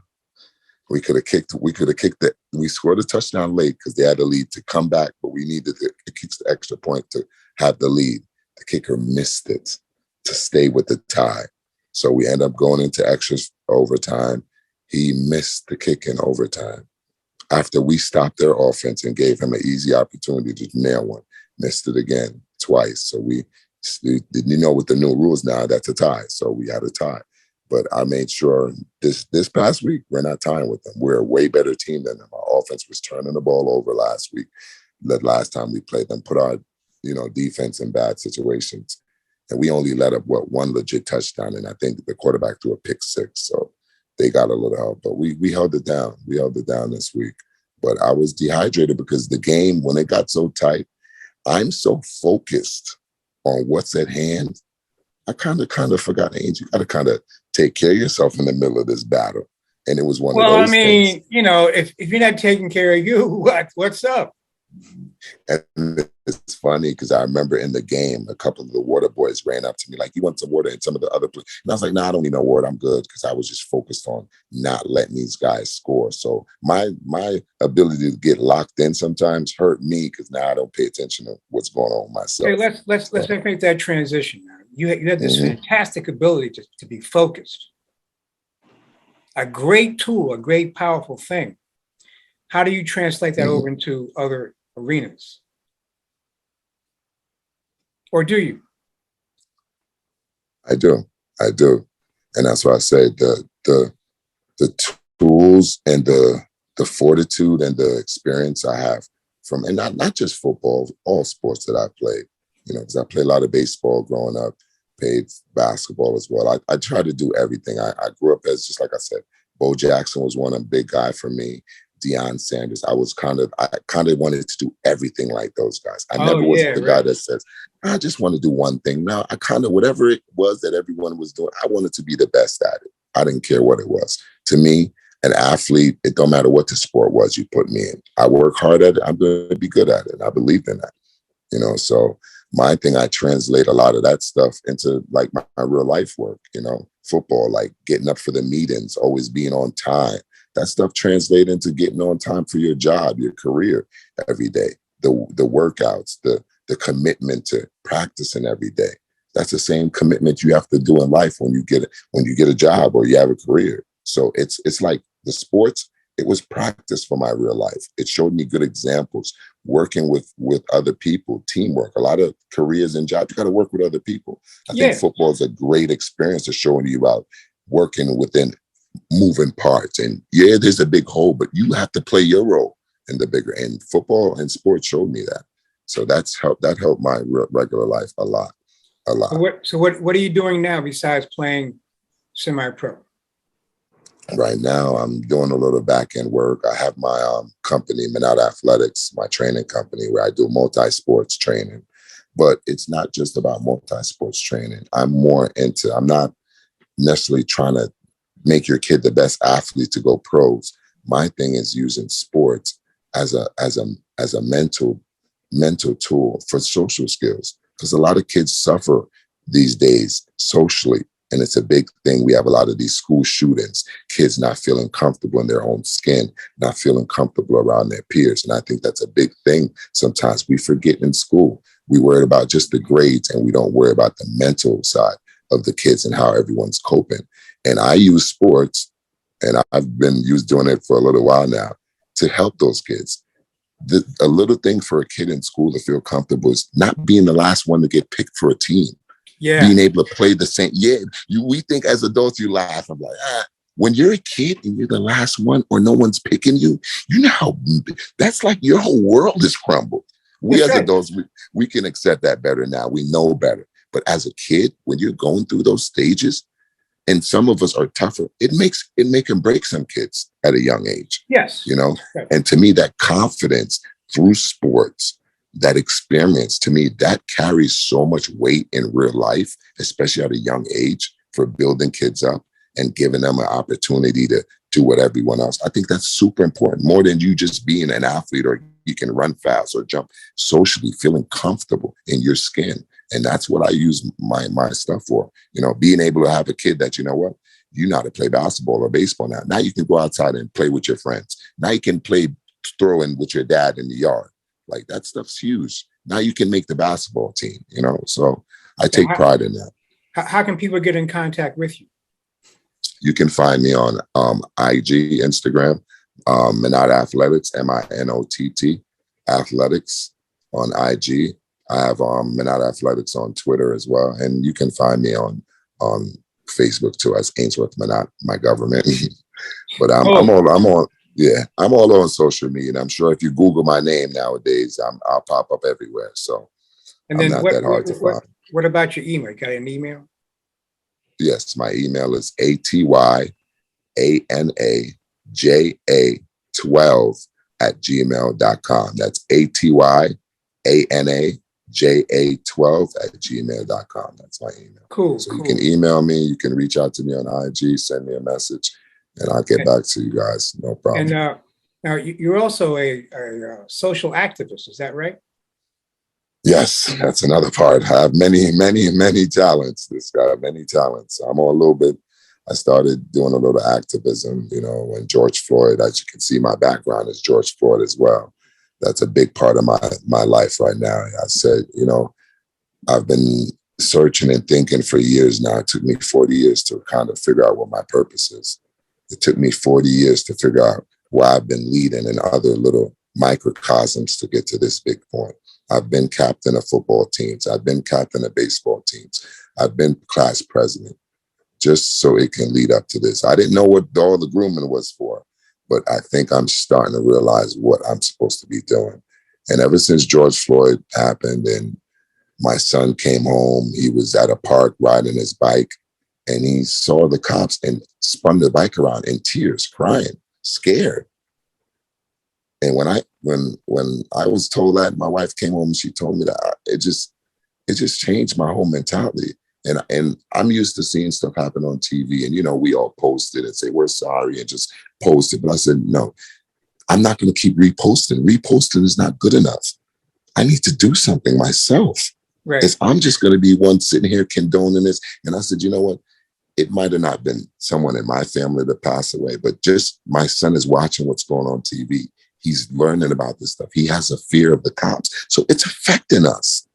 We scored a touchdown late because they had the lead to come back, but we needed the extra point to have the lead. The kicker missed it to stay with the tie. So we end up going into extra overtime. He missed the kick in overtime. After we stopped their offense and gave him an easy opportunity to nail one, missed it again twice. So with the new rules now, that's a tie. So we had a tie. But I made sure this past week, we're not tying with them. We're a way better team than them. Our offense was turning the ball over last week. The last time we played them, put our defense in bad situations. And we only let up, one legit touchdown. And I think the quarterback threw a pick 6. So they got a little help. But we held it down. We held it down this week. but I was dehydrated because the game, when it got so tight, I'm so focused on what's at hand. I kind of forgot, Angel, you got to kind of take care of yourself in the middle of this battle. And it was one of Well, I those things. mean, you know, if you're not taking care of you, what's up? And it's funny because I remember in the game, a couple of the water boys ran up to me like, "You want some water?" And some of the other players, and I was like, "No, I don't need no water. I'm good," because I was just focused on not letting these guys score. So my ability to get locked in sometimes hurt me because now I don't pay attention to what's going on with myself. Okay, let's make that transition now. You had this fantastic ability to be focused. A great tool, a great powerful thing. How do you translate that over into other arenas? Or do you? I do. And that's why I say the tools and the fortitude and the experience I have from, and not just football, all sports that I played, you know, because I played a lot of baseball growing up, played basketball as well. I try to do everything. I grew up as, just like I said, Bo Jackson was one, a big guy for me. Deion Sanders. I kind of wanted to do everything like those guys. I never was the guy that says, I just want to do one thing. Now, I kind of, whatever it was that everyone was doing, I wanted to be the best at it. I didn't care what it was. To me, an athlete, it don't matter what the sport was you put me in. I work hard at it. I'm going to be good at it. And I believed in that, you know, so my thing, I translate a lot of that stuff into like my real life work, you know, football, like getting up for the meetings, always being on time. That stuff translates into getting on time for your job, your career every day, the workouts, the commitment to practicing every day. That's the same commitment you have to do in life when you get a job or you have a career. So it's like the sports, it was practice for my real life. It showed me good examples, working with other people, teamwork. A lot of careers and jobs, you got to work with other people. I think football is a great experience of showing you about working within moving parts. And yeah, there's a big hole, but you have to play your role in the bigger. And football and sports showed me that. So that helped my regular life a lot. So what are you doing now besides playing semi-pro? Right now, I'm doing a little back end work. I have my company, Minott Athletics, my training company, where I do multi-sports training. But it's not just about multi-sports training. I'm not necessarily trying to make your kid the best athlete to go pros. My thing is using sports as a mental tool for social skills, because a lot of kids suffer these days socially, and it's a big thing. We have a lot of these school shootings, kids not feeling comfortable in their own skin, not feeling comfortable around their peers. And I think that's a big thing. Sometimes we forget in school. We worry about just the grades and we don't worry about the mental side of the kids and how everyone's coping. And I use sports, and I've been doing it for a little while now, to help those kids. A little thing for a kid in school to feel comfortable is not being the last one to get picked for a team. Yeah. Being able to play the same. Yeah. We think as adults, you laugh. I'm like, when you're a kid and you're the last one or no one's picking you, you know how that's like your whole world is crumbled. We as adults, we can accept that better now. We know better. But as a kid, when you're going through those stages, and some of us are tougher, it make and break some kids at a young age. Yes. You know, and to me, that confidence through sports, that experience, to me, that carries so much weight in real life, especially at a young age, for building kids up and giving them an opportunity to do what everyone else. I think that's super important, more than you just being an athlete or you can run fast or jump. Socially, feeling comfortable in your skin. And that's what I use my stuff for. You know, being able to have a kid that, you know what, you know how to play basketball or baseball now. Now you can go outside and play with your friends. Now you can play throwing with your dad in the yard. Like, that stuff's huge. Now you can make the basketball team, you know? So I take pride in that. How can people get in contact with you? You can find me on IG, Instagram, Minott Athletics, MINOTT Athletics on IG. I have Minott Athletics on Twitter as well. And you can find me on Facebook too as Ainsworth Minott, my government. But I'm all on social media. And I'm sure if you Google my name nowadays, I'll pop up everywhere. So and then I'm not that hard to find. What about your email? Got an email? Yes, my email is ATYANAJA12 atyanaja12@gmail.com. That's atyanaja12@gmail.com. That's my email. Cool. So cool. you can email me, you can reach out to me on IG, send me a message, and I'll get back to you guys. No problem. And now you're also a social activist, is that right? Yes, that's another part. I have many, many, many talents. This guy, many talents. I'm a little bit, I started doing a little activism, when George Floyd, as you can see, my background is George Floyd as well. That's a big part of my life right now. I said, I've been searching and thinking for years now. It took me 40 years to kind of figure out what my purpose is. It took me 40 years to figure out why I've been leading in other little microcosms to get to this big point. I've been captain of football teams. I've been captain of baseball teams. I've been class president, just so it can lead up to this. I didn't know what all the grooming was for, but I think I'm starting to realize what I'm supposed to be doing. And ever since George Floyd happened and my son came home, he was at a park riding his bike and he saw the cops and spun the bike around in tears, crying, scared. And when I was told that, my wife came home and she told me that, it just changed my whole mentality. And I'm used to seeing stuff happen on TV, and we all post it and say we're sorry and just post it. But I said, no, I'm not going to keep reposting. Reposting is not good enough. I need to do something myself. Right. If I'm just going to be one sitting here condoning this. And I said, you know what? It might have not been someone in my family that passed away, but just my son is watching what's going on TV. He's learning about this stuff. He has a fear of the cops. So it's affecting us.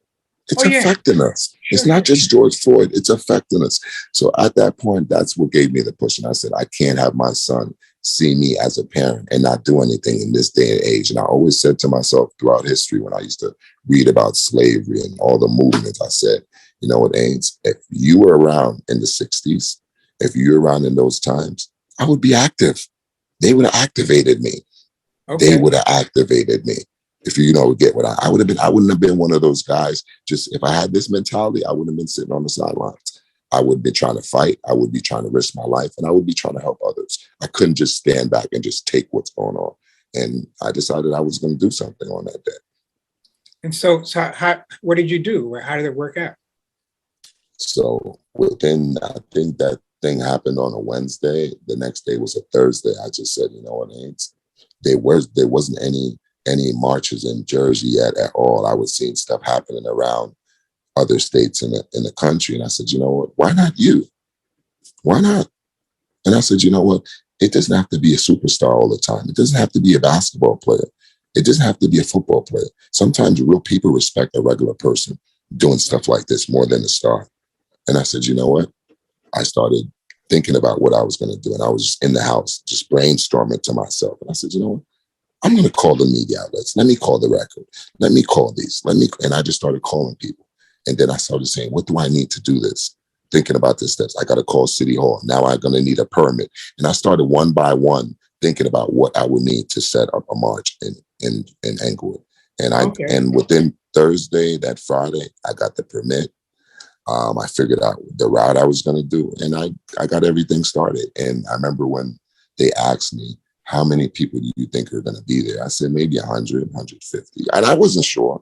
It's affecting us. Sure. It's not just George Floyd. It's affecting us. So at that point, that's what gave me the push. And I said, I can't have my son see me as a parent and not do anything in this day and age. And I always said to myself throughout history, when I used to read about slavery and all the movements, I said, you know what, Ains, if you were around in the 60s, if you were around in those times, I would be active. They would have activated me. Okay. They would have activated me. If you get what I would have been, I wouldn't have been one of those guys. Just if I had this mentality, I wouldn't have been sitting on the sidelines. I would be trying to fight. I would be trying to risk my life, and I would be trying to help others. I couldn't just stand back and just take what's going on. And I decided I was going to do something on that day. And so what did you do? How did it work out? So I think that thing happened on a Wednesday. The next day was a Thursday. I just said, you know what, Ains? There wasn't any marches in Jersey yet at all. I was seeing stuff happening around other states in the country. And I said, you know what, why not you? Why not? And I said, you know what, it doesn't have to be a superstar all the time. It doesn't have to be a basketball player. It doesn't have to be a football player. Sometimes real people respect a regular person doing stuff like this more than a star. And I said, you know what? I started thinking about what I was going to do. And I was just in the house, just brainstorming to myself. And I said, you know what? I'm going to call the media outlets. Let me call the record. Let me call these. And I just started calling people. And then I started saying, what do I need to do this? Thinking about the steps. I got to call City Hall. Now I'm going to need a permit. And I started one by one thinking about what I would need to set up a march in Englewood. And within Thursday, that Friday, I got the permit. I figured out the route I was going to do, and I got everything started. And I remember when they asked me, how many people do you think are going to be there? I said, maybe 100, 150. And I wasn't sure.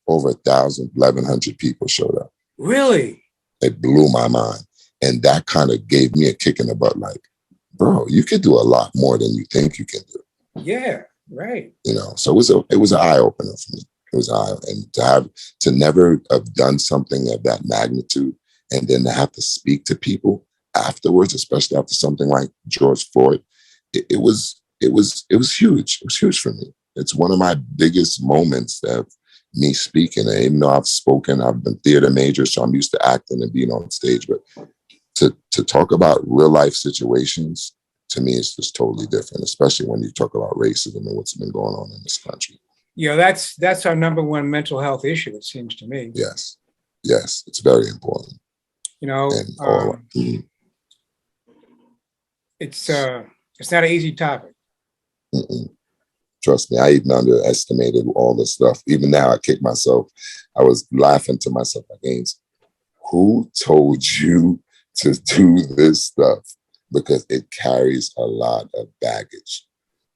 Over 1,000, 1,100 people showed up. Really? It blew my mind. And that kind of gave me a kick in the butt, like, bro, you could do a lot more than you think you can do. Yeah, right. So it was an eye opener for me. It was and to never have done something of that magnitude, and then to have to speak to people afterwards, especially after something like George Floyd, it was huge. It was huge for me. It's one of my biggest moments of me speaking. And even though I've been theater major, so I'm used to acting and being on stage, but to talk about real life situations, to me, it's just totally different, especially when you talk about racism and what's been going on in this country. That's our number one mental health issue, it seems to me. Yes, it's very important. It's not an easy topic. Mm-mm. Trust me, I even underestimated all this stuff. Even now, I kick myself. I was laughing to myself like, Ains, who told you to do this stuff? Because it carries a lot of baggage.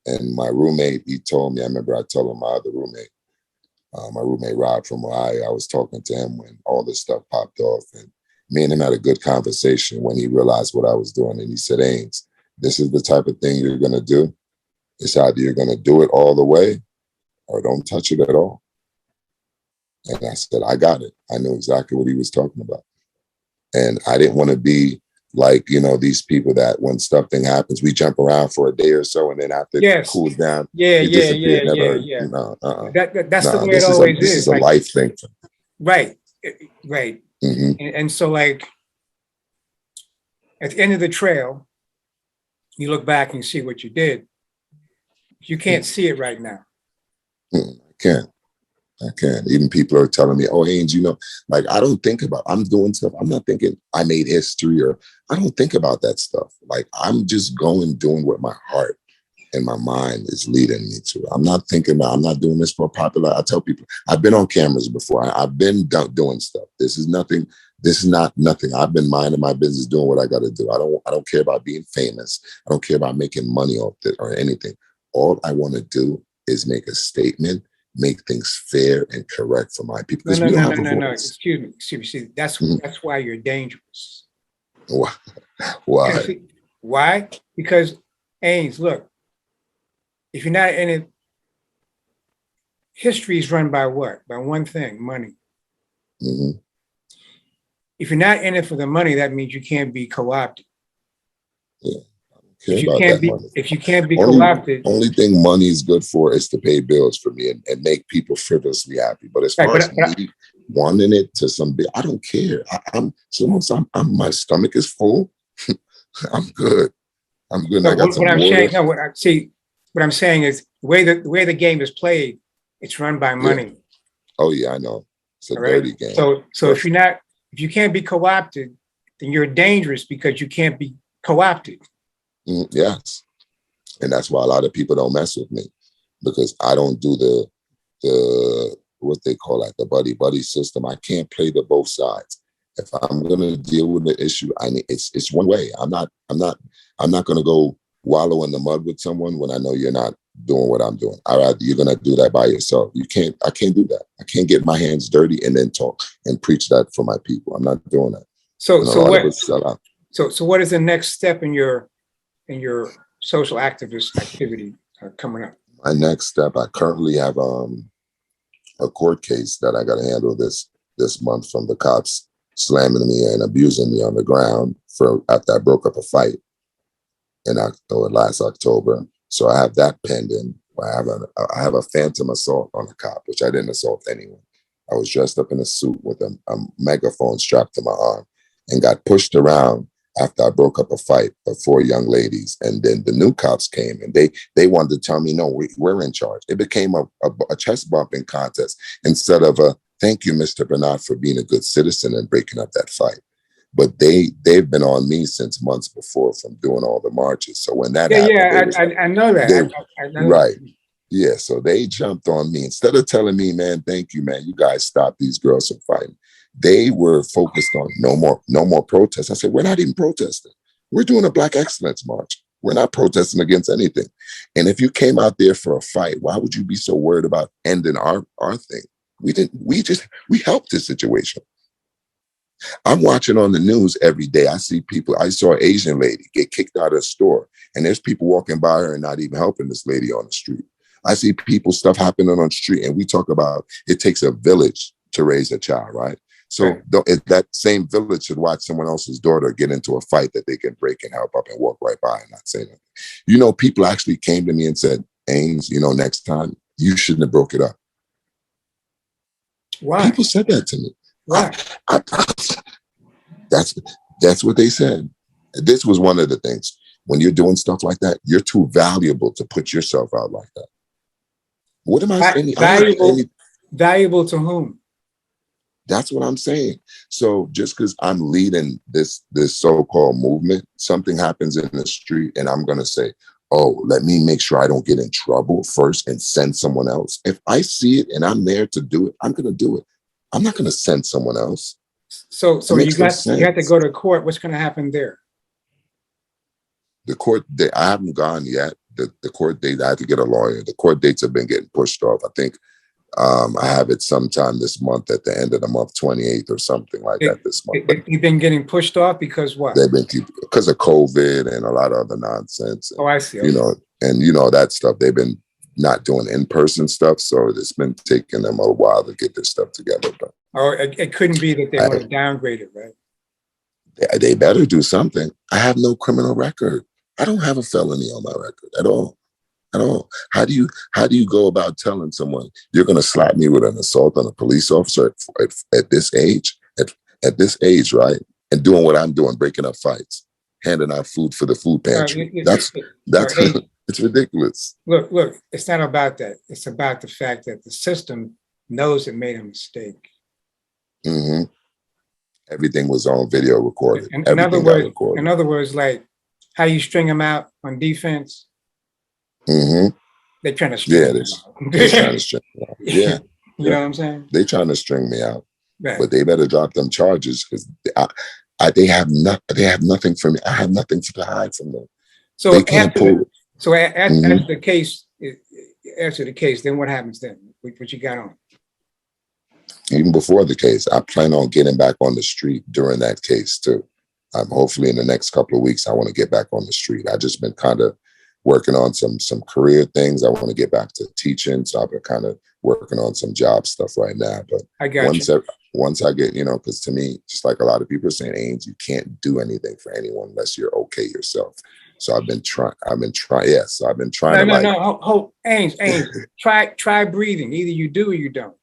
And my roommate, he told me, I remember I told him my roommate Rob from Ohio, I was talking to him when all this stuff popped off. And me and him had a good conversation when he realized what I was doing. And he said, Ains, this is the type of thing you're going to do. It's either you're going to do it all the way or don't touch it at all. And I said, I got it. I knew exactly what he was talking about. And I didn't want to be like, these people that when something happens, we jump around for a day or so, and then after it cools down, you disappear. No, that's the way it always is. This is a life thing. Right. Mm-hmm. And so, like, at the end of the trail, you look back and see what you did. You can't see it right now. I can't. Even people are telling me, oh, Ains, like, I don't think about, I'm doing stuff. I'm not thinking I made history, or I don't think about that stuff. Like, I'm just doing what my heart and my mind is leading me to. I'm not doing this for popular. I tell people, I've been on cameras before. I've been doing stuff. This is not nothing. I've been minding my business, doing what I got to do. I don't care about being famous. I don't care about making money off it or anything. All I want to do is make a statement, make things fair and correct for my people. No. Excuse me. See, that's why you're dangerous. Why? Why? Because, Ains, look, if you're not in it, history is run by what? By one thing, money. Mm-hmm. If you're not in it for the money, that means you can't be co-opted. Yeah. If you can't be co-opted, only thing money is good for is to pay bills for me and make people frivolously happy. But as far as me wanting it to I don't care. My stomach is full. I'm good. I'm good. I got some water. What I'm saying is the way the game is played, it's run by money. Yeah. Oh yeah, I know. It's a dirty game. So if you can't be co-opted, then you're dangerous because you can't be co-opted. Yes. And that's why a lot of people don't mess with me, because I don't do the what they call the buddy system. I can't play the both sides. If I'm going to deal with the issue, it's one way. I'm not going to go wallow in the mud with someone when I know you're not doing what I'm doing. You're going to do that by yourself. I can't do that. I can't get my hands dirty and then talk and preach that for my people. I'm not doing that. So what is the next step in your social activist activity coming up? My next step, I currently have a court case that I got to handle this month from the cops slamming me and abusing me on the ground after I broke up a fight last October. So I have that pending. I have a phantom assault on a cop, which I didn't assault anyone. I was dressed up in a suit with a megaphone strapped to my arm and got pushed around after I broke up a fight of 4 young ladies. And then the new cops came and they wanted to tell me, no, we're in charge. It became a chest bumping contest instead of a thank you, Mr. Minott, for being a good citizen and breaking up that fight. But they've been on me since months before from doing all the marches. So when that happened, I know that. I know right. That. Yeah. So they jumped on me instead of telling me, man, thank you, man. You guys stop these girls from fighting. They were focused on no more protests. I said, we're not even protesting. We're doing a Black Excellence March. We're not protesting against anything. And if you came out there for a fight, why would you be so worried about ending our thing? We helped this situation. I'm watching on the news every day. I see people. I saw an Asian lady get kicked out of a store, and there's people walking by her and not even helping this lady on the street. I see stuff happening on the street, and we talk about it takes a village to raise a child, right? So that same village should watch someone else's daughter get into a fight that they can break and help up and walk right by and not say nothing. People actually came to me and said, Ains, next time you shouldn't have broke it up. Why? People said that to me. Why? That's what they said. This was one of the things. When you're doing stuff like that, you're too valuable to put yourself out like that. What am I saying? Valuable to whom? That's what I'm saying. So just because I'm leading this so-called movement, something happens in the street and I'm going to say, oh, let me make sure I don't get in trouble first and send someone else. If I see it and I'm there to do it, I'm going to do it. I'm not going to send someone else. So you have to go to court. What's going to happen there? The court, I haven't gone yet. the court date. I had to get a lawyer. The court dates have been getting pushed off. I think I have it sometime this month at the end of the month, 28th or something like that this month. You've been getting pushed off because what? They've been because of COVID and a lot of other nonsense. And, oh, I see. You know, and you know that stuff. They've been not doing in-person stuff, so it's been taking them a while to get their stuff together. But it couldn't be that they want to downgrade it, right? They better do something. I have no criminal record. I don't have a felony on my record at all. At all. How do you go about telling someone you're going to slap me with an assault on a police officer at this age? At this age, right? And doing what I'm doing, breaking up fights, handing out food for the food pantry. That's it's ridiculous. Look, it's not about that. It's about the fact that the system knows it made a mistake. Mm-hmm. Everything was on video recorded. In other words, like how you string them out on defense. Mm-hmm. They're trying to string me out. They're trying to string me out. Yeah. You know what I'm saying? They're trying to string me out. Right. But they better drop them charges because they have nothing for me. I have nothing to hide from them. So they can't pull it. So after the case, then what happens then? What you got on? Even before the case, I plan on getting back on the street during that case too. Hopefully in the next couple of weeks, I want to get back on the street. I just been kind of working on some career things. I want to get back to teaching, so I've been kind of working on some job stuff right now. But I got once I get, because to me, just like a lot of people are saying, Ains, you can't do anything for anyone unless you're okay yourself. So I've been trying. Yes, so I've been trying. No. Ains, try breathing. Either you do or you don't.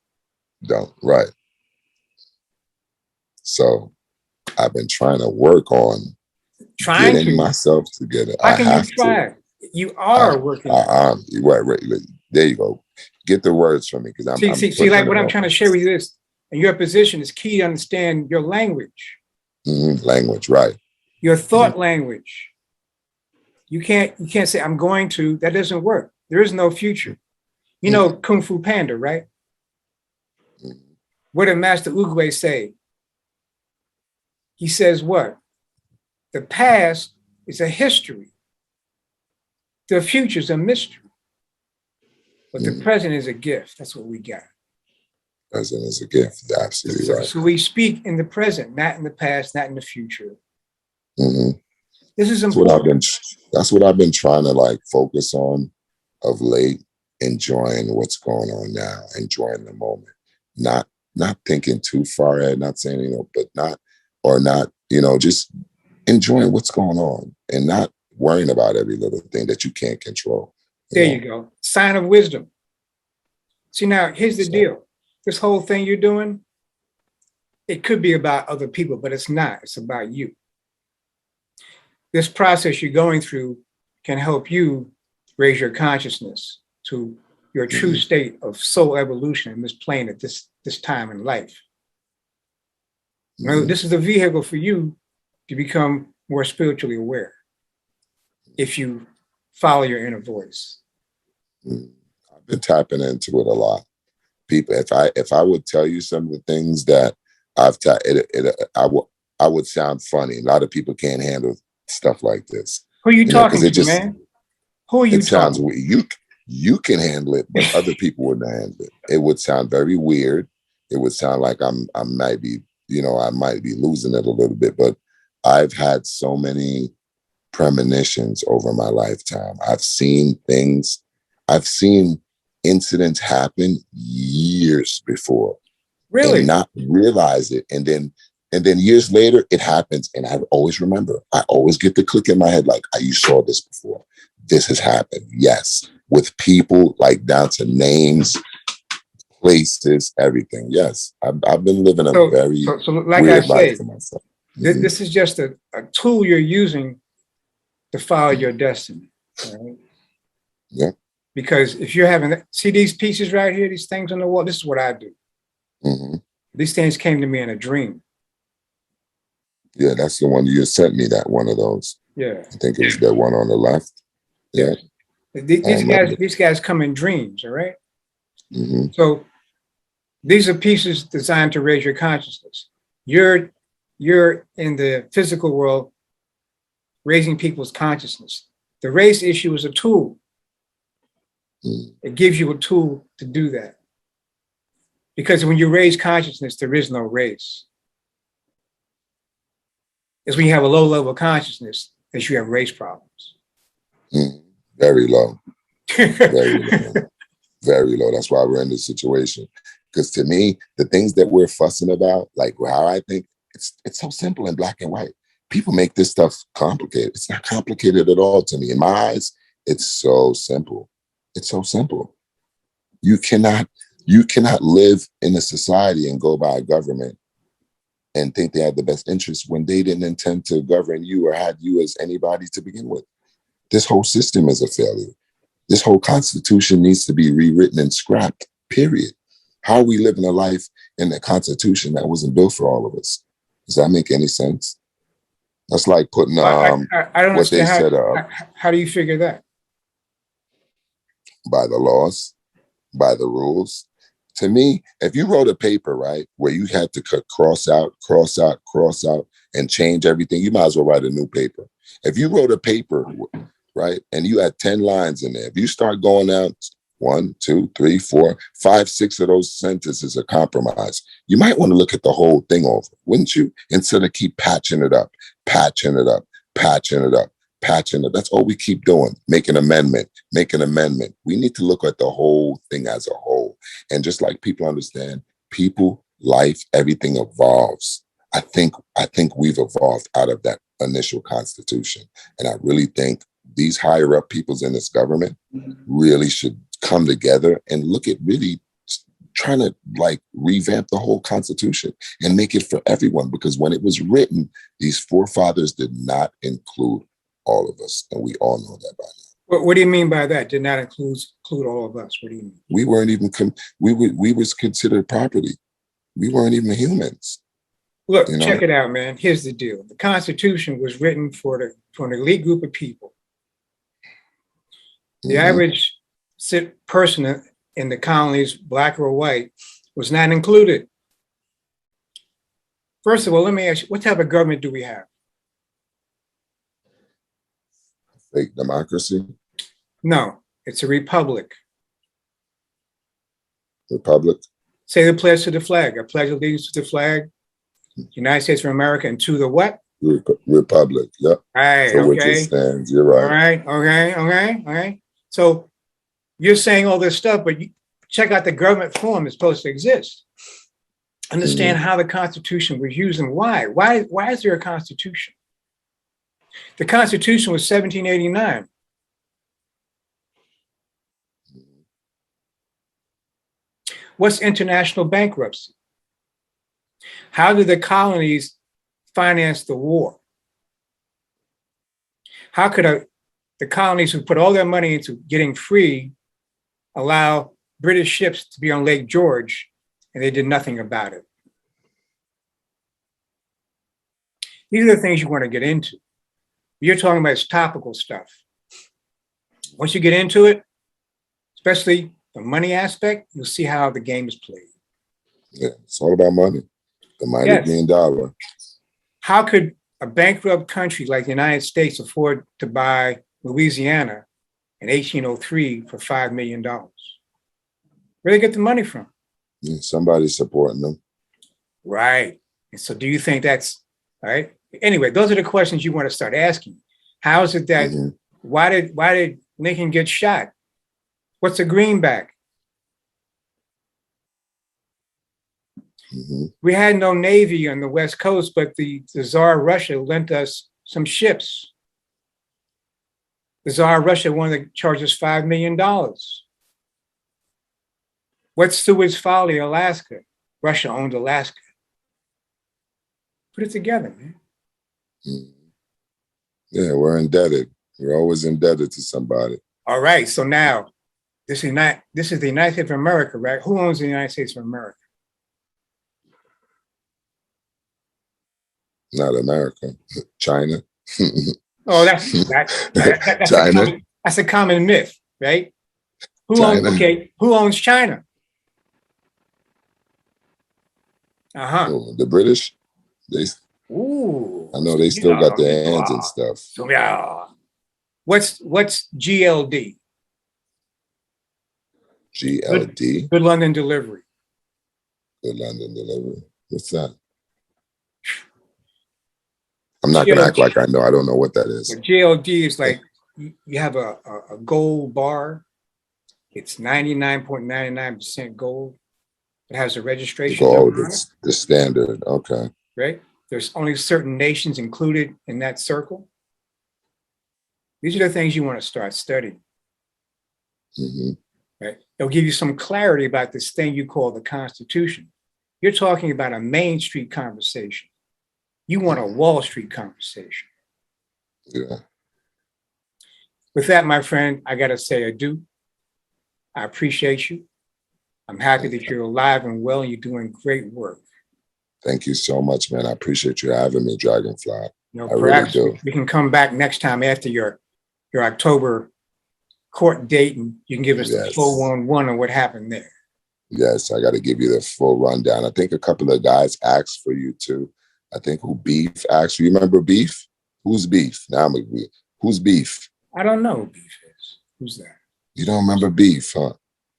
Right. So I've been trying to work on getting myself together. How can you try? You are working. Right. There you go. Get the words from me because I'm see, like what I'm trying to share with you is, in your position is key to understand your language. Language, right? Your thought language. You can't say I'm going to. That doesn't work. There is no future. You know Kung Fu Panda, right? What did Master Oogway say? He says what? The past is a history. The future is a mystery. But the present is a gift. That's what we got. Present is a gift. You're absolutely right. So we speak in the present, not in the past, not in the future. Mm-hmm. This is important. That's what I've been trying to focus on of late, enjoying what's going on now, enjoying the moment. Not thinking too far ahead, not saying, just enjoying what's going on and not worrying about every little thing that you can't control. You go. Sign of wisdom. See, now, here's the deal. This whole thing you're doing, it could be about other people, but it's not. It's about you. This process you're going through can help you raise your consciousness to your true state of soul evolution in this plane at this time in life. Now, this is a vehicle for you to become more spiritually aware if you follow your inner voice. I've been tapping into it a lot. People, if I would tell you some of the things that I would sound funny. A lot of people can't handle stuff like this. Who are you talking to, man? Who are you talking? It sounds weird. You can handle it, but other people wouldn't handle it. It would sound very weird. It would sound like I might be losing it a little bit, but I've had so many premonitions over my lifetime. I've seen things. I've seen incidents happen years before. Really? And not realize it. And then years later, it happens. And I always remember. I always get the click in my head like, you saw this before. This has happened. Yes. With people, down to names, places, everything. Yes. I've been living a very weird life for myself. This is just a tool you're using to follow your destiny. Right? Yeah. Because if you're see these pieces right here, these things on the wall, this is what I do. Mm-hmm. These things came to me in a dream. Yeah, that's the one you sent me, that one of those. Yeah. I think it was that one on the left. Yeah. These guys come in dreams, all right? Mm-hmm. So these are pieces designed to raise your consciousness. You're in the physical world raising people's consciousness. The race issue is a tool It gives you a tool to do that. Because when you raise consciousness, there is no race. It's when you have a low level of consciousness that you have race problems. Very low. Very low. Very low. That's why we're in this situation. Because to me, the things that we're fussing about, like how I think, it's so simple in black and white. People make this stuff complicated. It's not complicated at all to me. In my eyes, it's so simple. It's so simple. You cannot live in a society and go by a government and think they have the best interests when they didn't intend to govern you or have you as anybody to begin with. This whole system is a failure. This whole Constitution needs to be rewritten and scrapped, period. How are we living a life in the Constitution that wasn't built for all of us? Does that make any sense? That's like putting I don't what they understand said how do you figure that? By the laws, by the rules. To me, if you wrote a paper, right, where you had to cross out, and change everything, you might as well write a new paper. If you wrote a paper, right, and you had 10 lines in there, if you start going out 1, 2, 3, 4, 5, 6 of those sentences are compromised, you might want to look at the whole thing over, wouldn't you? Instead of keep patching it up. That's all we keep doing. Make an amendment. We need to look at the whole thing as a whole. And just like people understand, people, life, everything evolves. I think we've evolved out of that initial Constitution. And I really think these higher up peoples in this government really should come together and look at really trying to like revamp the whole Constitution and make it for everyone. Because when it was written, these forefathers did not include all of us. And we all know that by now. What do you mean by that? Did not include all of us? What do you mean? We weren't even, we was considered property. We weren't even humans. Look, check it out, man. Here's the deal. The Constitution was written for an elite group of people. The average person in the colonies, black or white, was not included. First of all, let me ask you, what type of government do we have? Fake democracy? No, it's a republic. Republic? Say the pledge to the flag. I pledge allegiance to the flag, United States of America, and to the what? Republic, yep. All right, for okay. which it stands, you're right. All right. So you're saying all this stuff, but you check out the government form it's supposed to exist. Understand how the Constitution was used and why. Why is there a Constitution? The Constitution was 1789. What's international bankruptcy? How did the colonies finance the war? How could the colonies who put all their money into getting free allow British ships to be on Lake George and they did nothing about it? These are the things you want to get into. You're talking about topical stuff. Once you get into it, especially the money aspect, you'll see how the game is played. Yeah, it's all about money. The mighty green dollar. How could a bankrupt country like the United States afford to buy Louisiana in 1803 for $5 million? Where do they get the money from? Yeah, somebody's supporting them. Right. And so do you think that's all right? Anyway, those are the questions you want to start asking. How is it that why did Lincoln get shot? What's a greenback? We had no Navy on the West Coast, but the Tsar of Russia lent us some ships. The Tsar of Russia wanted to charge us $5 million. What's Seward's Folly, Alaska? Russia owned Alaska. Put it together, man. Yeah, we're indebted. We're always indebted to somebody. All right, so now this is the United States of America, right? Who owns the United States of America? Not America, China. Oh, that's China. That's a common myth, right? Who owns China? The British. I know they still got their hands and stuff. So, yeah. What's GLD? GLD. Good London Delivery. Good London Delivery. What's that? I'm not going to act like I know. I don't know what that is. GLD is like you have a gold bar. It's 99.99% gold. It has a registration Gold, number on it's the standard. Okay. right? There's only certain nations included in that circle. These are the things you want to start studying. Mm-hmm. Right? It'll give you some clarity about this thing you call the Constitution. You're talking about a Main Street conversation. You want a Wall Street conversation. Yeah. With that, my friend, I got to say adieu. I appreciate you. I'm happy that you're alive and well and you're doing great work. Thank you so much, man. I appreciate you having me, Dragonfly. Perhaps we can come back next time after your October court date and you can give us the 411 on what happened there. Yes, I got to give you the full rundown. I think a couple of guys asked for you too. I think who Beef asked you. Remember Beef? Who's Beef? Now I'm agree. Who's Beef? I don't know who Beef is. Who's that? You don't remember Beef, huh?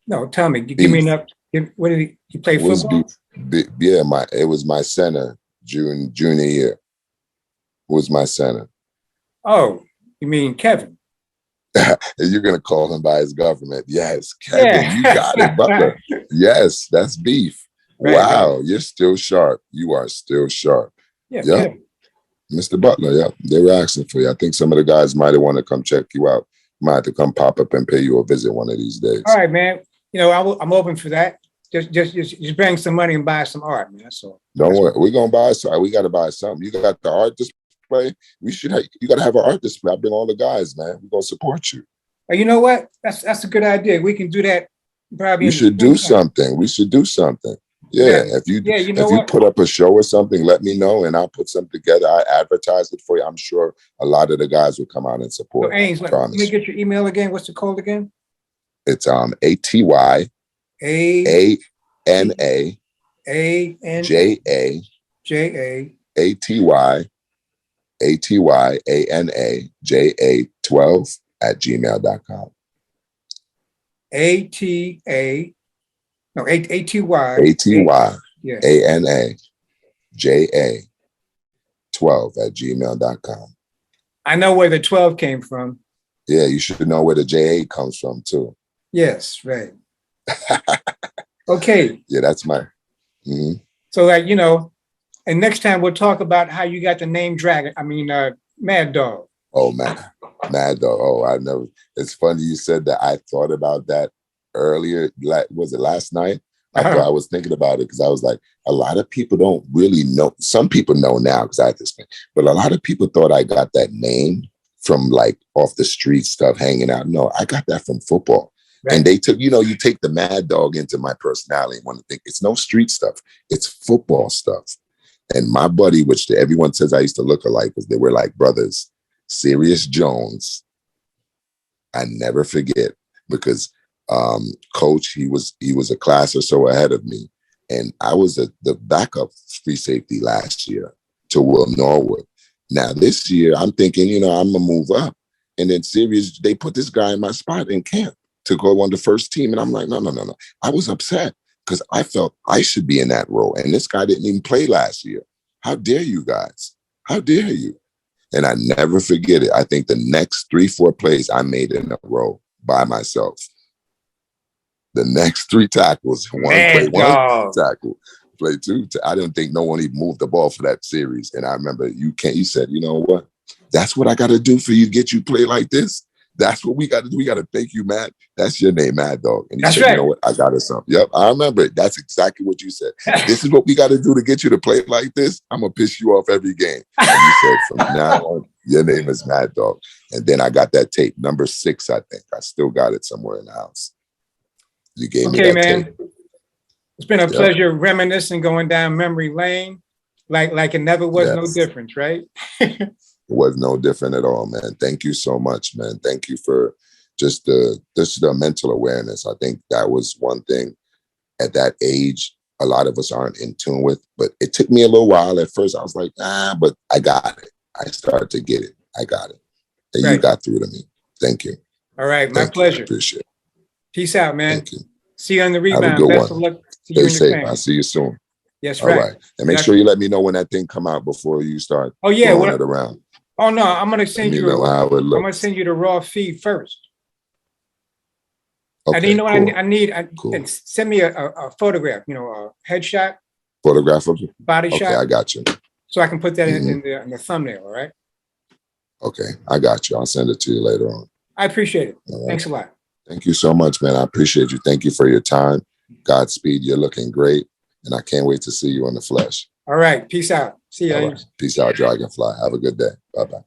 No, tell me. Give me enough. What did he play football? Yeah, it was my center junior year. Who was my center? Oh, you mean Kevin? You're gonna call him by his government. Yes, Kevin, yeah. You got it, Butler. Yes, that's Beef. Right, wow, right. You're still sharp. You are still sharp. Yeah, yep. Mr. Butler, yeah. They were asking for you. I think some of the guys might have wanted to come check you out. Might have to come pop up and pay you a visit one of these days. All right, man. You know, I'm open for that. Just bring some money and buy some art, man. That's all. Don't worry. We're gonna buy some. We gotta buy something. You got the art display. You gotta have an art display. I bring all the guys, man. We're gonna support you. You know what? That's a good idea. We can do that probably. We should do something. We should do something. Yeah. If you put up a show or something, let me know and I'll put something together. I advertise it for you. I'm sure a lot of the guys will come out and support. So Ains, let me get your email again. What's the code again? It's ATY ANA JA 12 @gmail.com. ATY ANA 12 @gmail.com. I know where the 12 came from. Yeah, you should know where the JA comes from too. Yes, right. Okay. Yeah, that's my. Mm-hmm. So and next time we'll talk about how you got the name Mad Dog. Oh, Mad Dog. Oh, I never. It's funny you said that. I thought about that earlier. Was it last night? I was thinking about it because I was like, a lot of people don't really know. Some people know now because I had to explain. But a lot of people thought I got that name from like off the street stuff, hanging out. No, I got that from football. Right. And they took, you take the Mad Dog into my personality and want to think it's no street stuff. It's football stuff. And my buddy, which everyone says I used to look alike because they were like brothers, Sirius Jones. I never forget because coach, he was a class or so ahead of me. And I was the backup free safety last year to Will Norwood. Now this year I'm thinking, I'm gonna move up. And then Sirius, they put this guy in my spot in camp to go on the first team. And I'm like, no. I was upset because I felt I should be in that role. And this guy didn't even play last year. How dare you guys? How dare you? And I never forget it. I think the next 3-4 plays I made in a row by myself. The next 3 tackles, one tackle, play 2. I didn't think no one even moved the ball for that series. And I remember you said, you know what? That's what I got to do for you to get you play like this. That's what we got to do. We got to thank you, Matt. That's your name, Mad Dog. And you said, right. You know what? I got it something. Yep, I remember it. That's exactly what you said. This is what we got to do to get you to play like this. I'm going to piss you off every game. And you said, from now on, your name is Mad Dog. And then I got that tape, number 6, I think. I still got it somewhere in the house. You gave me that tape. It's been a pleasure reminiscing, going down memory lane, like it never was no difference, right? It was no different at all, man. Thank you so much, man. Thank you for just the mental awareness. I think that was one thing at that age a lot of us aren't in tune with. But it took me a little while. At first, I was like, but I got it. I started to get it. I got it. And you got through to me. Thank you. All right. My pleasure. I appreciate it. Peace out, man. Thank you. See you on the Have a rebound. good Best of one. luck to you Stay and your safe. family. I'll see you soon. Yes, All right. right. And make sure you let me know when that thing come out before you start Oh yeah. throwing it around. Oh no, I'm gonna Let send me you. know how it I'm gonna looks. send you the raw feed first. Okay, And you know what cool. I need? Cool. And send me a photograph. You know, a headshot, Photograph of you? body Okay, shot, I got you. so I can put that Mhm. in the thumbnail. All right. Okay, I got you. I'll send it to you later on. I appreciate it. All right. Thanks a lot. Thank you so much, man. I appreciate you. Thank you for your time. Godspeed. You're looking great. And I can't wait to see you in the flesh. All right. Peace out. See you. All right. Peace out, Dragonfly. Have a good day. Bye-bye.